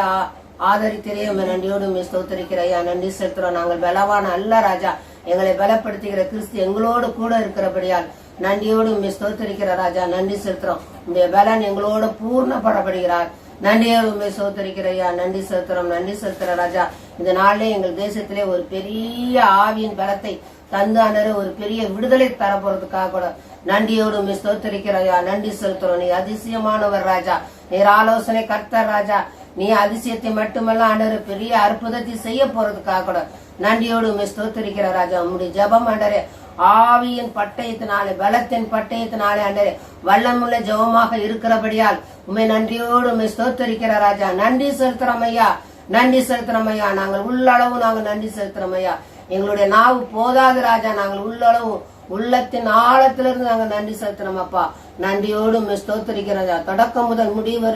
Speaker 3: ஆதரித்திரே நன்றியோடு உண்மை ஸ்தோத்தரிக்கிறையா, நன்றி செலுத்துறோம். நாங்கள் பலவான அல்ல ராஜா, எங்களை பலப்படுத்துகிற கிறிஸ்து எங்களோடு கூட இருக்கிறபடியால் நன்றியோடு உண்மை ஸ்தோத்தரிக்கிற ராஜா, நன்றி செலுத்துறோம். உங்களுடைய பலன் எங்களோடு பூர்ணப்படப்படுகிறார். நன்றியோடு உண்மை ஸ்தோத்தரிக்கிறையா, நன்றி செலுத்துறோம், நன்றி செலுத்துற ராஜா. இந்த நாளிலே எங்கள் தேசத்திலே ஒரு பெரிய ஆவியின் பலத்தை தந்து ஆண்டவரே ஒரு பெரிய விடுதலை தரப்போறதுக்காக கூட நன்றியோடு உண்மை ஸ்தோத்தரிக்கிறையா, நன்றி செலுத்துறோம். நீ அதிசயமானவர் ராஜா, நீர் ஆலோசனை கர்த்தர் ராஜா. நீ அதிசயத்தை மட்டுமல்ல ஆண்டவரே பெரிய அற்புதத்தை செய்ய போறதுக்காக கூட நன்றியோடு உண்மை ஸ்தோத்தரிக்கிற ராஜா. உங்களுடைய ஜபம் ஆண்டவரே ஆவியின் பட்டயத்தினாலே பலத்தின் பட்டயத்தினாலே ஆண்டவரே வல்லமுள்ள ஜபமாக இருக்கிறபடியால் உண்மை நன்றியோடு உண்மை ஸ்தோத்தரிக்கிற ராஜா. நன்றி செலுத்துறோம் ஐயா, நன்றி செலுத்துறோம் ஐயா. நாங்கள் உள்ளளவு நாங்கள் நன்றி செலுத்துறோம் ஐயா. எங்களுடைய நாவு போதாது ராஜா, நாங்கள் உள்ளளவு உள்ளத்தின் ஆழத்திலிருந்து நாங்கள் நன்றி செலுத்துறோம் அப்பா. நன்றியோடு உண்மை ஸ்தோத்தரிக்கிறதா. தொடக்கம் முதல் முடிவு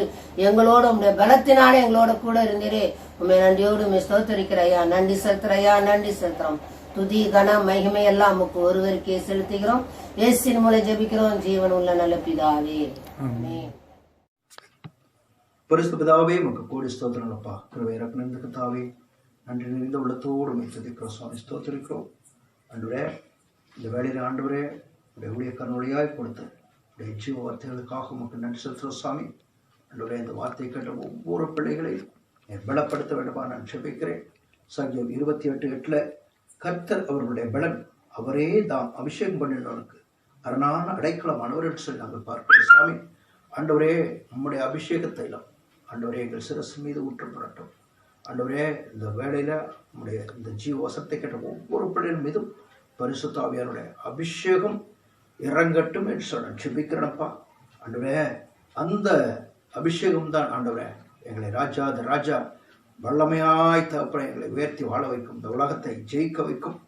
Speaker 3: எங்களோடு உங்களுடைய பலத்தினாலே எங்களோட கூட இருந்தீரே உண்மை நன்றியோடு உண்மை ஸ்தோத்தரிக்கிறையா, நன்றி செலுத்துறையா, நன்றி செலுத்துறோம். துதி கன மகிமை எல்லாம் நமக்கு ஒருவருக்கே செலுத்துகிறோம். இயேசுவின் மூலம் ஜெபிக்கிறோம் ஜீவன் உள்ள நல்ல பிதாவே.
Speaker 4: பரிசுத்த பிதாவே உமக்கு கோடி ஸ்தோத்திரம் அப்பா. கிருபை இரக்கம் கர்த்தாவே நன்றி நிறைந்த உள்ளத்தோடு உண்மை துதிக்கிறோம் சுவாமி, ஸ்தோத்திரிக்கிறோம். ஆண்டவரே இந்த வேளையில ஆண்டவரே உடைய ஊழியக்காரனுடையாய் கொடுத்து உடைய ஜீவ வார்த்தைகளுக்காக உமக்கு நன்றி செலுத்துகிறோம் சுவாமி. ஆண்டவரே இந்த வார்த்தை கேட்ட ஒவ்வொரு பிள்ளைகளையும் பலப்படுத்த வேண்டுமா நான் ஜெபிக்கிறேன். சங்கீதம் 28:8 கர்த்தர் அவர்களுடைய பலன், அவரே தாம் அபிஷேகம் பண்ணினவனுக்கு அரணான அடைக்கலமானவர் என்று சொல்லி நாங்கள் பார்க்கிறோம் சுவாமி. ஆண்டவரே, உம்முடைய அபிஷேக தைலம் ஆண்டவரே எங்கள் சிரசு மீது ஊற்றப்படட்டும். ஆண்டவரே, இந்த வேளையில உம்முடைய இந்த ஜீவ வசனத்தை கேட்ட ஒவ்வொரு பிள்ளைகள் மீதும் பரிசுத்த ஆவியானுடைய அபிஷேகம் இறங்கட்டும் என்று சொல்ல ஜெபிக்கிறேனப்பா. ஆண்டவரே, அந்த அபிஷேகம் தான் ஆண்டவரே எங்களை ராஜா வல்லமையாய் தகப்பனை எங்களை உயர்த்தி வாழ வைக்கும், இந்த உலகத்தை ஜெயிக்க வைக்கும்.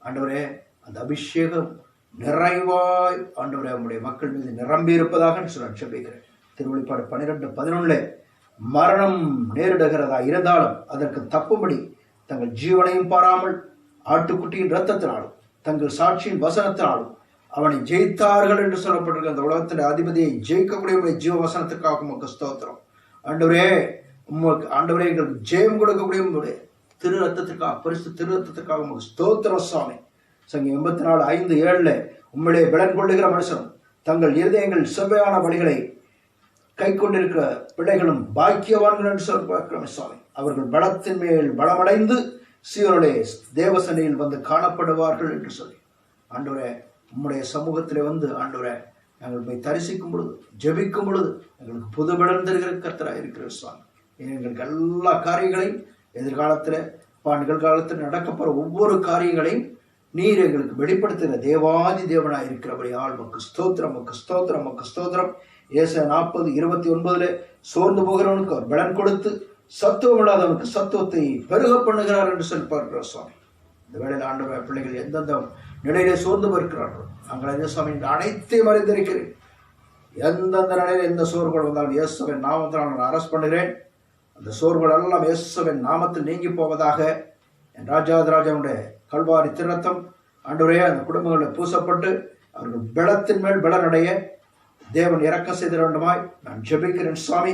Speaker 4: ஆண்டவரே, அந்த அபிஷேகம் நிறைவாய் ஆண்டவரே உம்முடைய மக்கள் மீது நிரம்பி இருப்பதாக சொல்ல ஜெபிக்கிறேன். திருவெளிப்பாடு 12:11 மரணம் நேரிடுகிறதா இருந்தாலும் அதற்கு தப்பும்படி தங்கள் ஜீவனையும் பாராமல் ஆட்டுக்குட்டியின் இரத்தத்தினாலும் தங்கள் சாட்சியின் வசனத்தினாலும் அவனை ஜெயித்தார்கள் என்று சொல்லப்பட்டிருக்க அந்த உலகத்தின் அதிபதியை ஜெயிக்கக்கூடிய ஜீவ வசனத்துக்காக உமக்கு ஸ்தோத்திரம். ஆண்டவரே, ஆண்டவரே எங்களுக்கு ஜெயம் கொடுக்கக்கூடிய திரு ரத்தத்திற்காக, பரிசு திரு ரத்தத்திற்காக உமக்கு ஸ்தோத்திரம் சுவாமி. சங்கீதம் 84:5-7 உம்மிலே பலன் கொள்ளுகிற மனுஷனும் தங்கள் இருதயங்கள் செவ்வையான வழிகளை கை கொண்டிருக்கிற பிள்ளைகளும் பாக்கியவான்கள் என்று சொல்ல சுவாமி. அவர்கள் பலத்தின் மேல் பலமடைந்து சீயோனிலே தேவசனையில் வந்து காணப்படுவார்கள் என்று சொல்லி ஆண்டவரே, உம்முடைய சமூகத்திலே வந்து ஆண்டவரே நாங்கள் போய் தரிசிக்கும் பொழுது, ஜெபிக்கும் பொழுது எங்களுக்கு புது பலன் தருகிற கர்த்தராக இருக்கிற சுவாமி. எங்களுக்கு எல்லா காரியங்களையும் எதிர்காலத்தில் நிகழ்காலத்தில் நடக்கப்போற ஒவ்வொரு காரியங்களையும் நீர் எங்களுக்கு வெளிப்படுத்துகிற தேவாதி தேவனாய் இருக்கிறபடியால் உமக்கு ஸ்தோத்திரம், உமக்கு ஸ்தோத்திரம், உமக்கு ஸ்தோத்திரம். ஏசாயா 40:29 சோர்ந்து போகிறவனுக்கு அவர் பலன் கொடுத்து சத்துவம் இல்லாதவனுக்கு சத்துவத்தை பெருக பண்ணுகிறார் என்று சொல்லி பார்க்கிற சுவாமி. இந்த வேளையில் ஆண்டவர் பிள்ளைகள் எந்தெந்த நிலையிலே சோர்ந்து இருக்கிறார்கள் நாங்கள் இந்த சுவாமி அனைத்தையும் அறிந்திருக்கிறேன். எந்தெந்த நிலையில் எந்த சோர்வுகள் வந்தாலும் இயேசுவின் நாமத்தில் நான் அரெஸ்ட் பண்ணுகிறேன். அந்த சோர்வுகள் எல்லாம் இயேசுவின் நாமத்தில் நீங்கி போவதாக. என் ராஜாவுடைய கல்வாரி திருரத்தம் ஆண்டவரே அந்த குடும்பங்களில் பூசப்பட்டு அவர்கள் பலத்தின் மேல் பலனடைய தேவன் இறக்க செய்த வேண்டுமாய் நான் ஜெபிக்கிறேன் சுவாமி.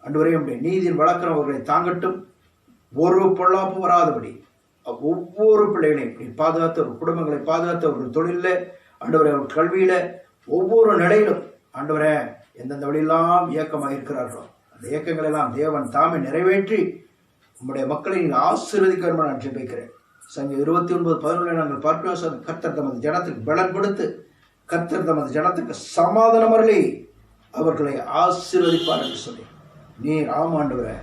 Speaker 4: ஆண்டவரே, உடைய நீதியின் வழக்கம் அவர்களை தாங்கட்டும். ஒரு பொல்லாப்பு வராதபடி ஒவ்வொரு பிள்ளைகளையும் நீ பாதுகாத்து, ஒரு குடும்பங்களை பாதுகாத்து, அவர்கள் தொழிலில் ஆண்டவரே, அவர் கல்வியில ஒவ்வொரு நிலையிலும் ஆண்டவரே எந்தெந்த வழியெல்லாம் இயக்கமாக இருக்கிறார்களோ அந்த இயக்கங்கள் எல்லாம் தேவன் தாமே நிறைவேற்றி உம்முடைய மக்களை நீங்கள் ஆசீர்வதிக்க வேண்டும் நான் ஜெபிக்கிறேன். சங்கீதம் 29:11 நாங்கள் பார்க்கிறோம். கர்த்தர் தமது ஜனத்துக்கு பலன் கொடுத்து கர்த்தர் தமது ஜனத்துக்கு சமாதானம் அருளி அவர்களை ஆசீர்வதிப்பார் என்று சொல்லி நீர் ஆமாண்டவரே,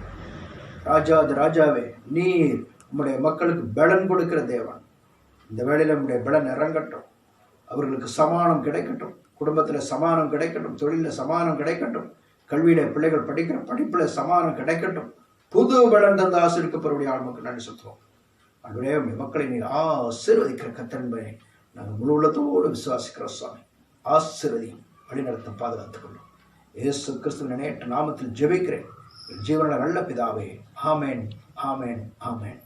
Speaker 4: ராஜாவே, நீர் உம்முடைய மக்களுக்கு பலன் கொடுக்கிற தேவன். இந்த வேளையில் உம்முடைய பலன் இறங்கட்டும், அவர்களுக்கு சமானம் கிடைக்கட்டும், குடும்பத்தில் சமானம் கிடைக்கட்டும், தொழிலில் சமானம் கிடைக்கட்டும், கல்வியில பிள்ளைகள் படிக்கிற படிப்பில் சமானம் கிடைக்கட்டும். புது பலன் தந்து ஆசீர்வதிக்கப்படுடைய ஆளுமக்கு நன்றி சொல்லுவோம். ஆண்டவரே, உம்முடைய மக்களை நீர் ஆசீர்வதிக்கிற கர்த்தர் நாங்கள் முழு உள்ளத்தோடு விசுவாசிக்கிறோம் சுவாமி. ஆசீர்வதியும் வழிநடத்த பாதுகாத்துக் கொள்ளும். இயேசு கிறிஸ்துவின் நேற்ற நாமத்தில் ஜெபிக்கிறேன் ஜீவனுள்ள நல்ல பிதாவே. ஆமென், ஆமென், ஆமென்.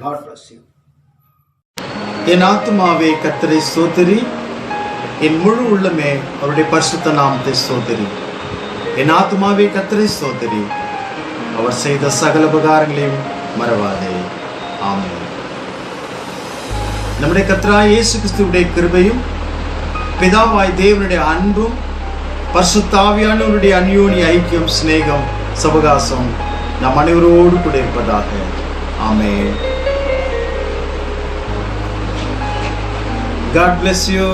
Speaker 4: God bless you.
Speaker 1: என் ஆத்துமாவே கர்த்தரை ஸ்தோத்திரி, என் முழு உள்ளமே அவருடைய பரிசுத்த நாமத்தை ஸ்தோத்திரி. என் ஆத்துமாவே கர்த்தரை ஸ்தோத்திரி, அவர் செய்த சகல உபகாரங்களையும் மறவாதே. ஆமென். நம்முடைய கர்த்தராகிய இயேசு கிறிஸ்துவுடைய கிருபையும் பிதாவாய் தேவனுடைய அன்பும் பரிசுத்த ஆவியானவருடைய அந்யோன்ய ஐக்கியம், சிநேகம், சவகாசம் நம் அனைவரோடு கூட இருப்பதாக. ஆமென். God bless you.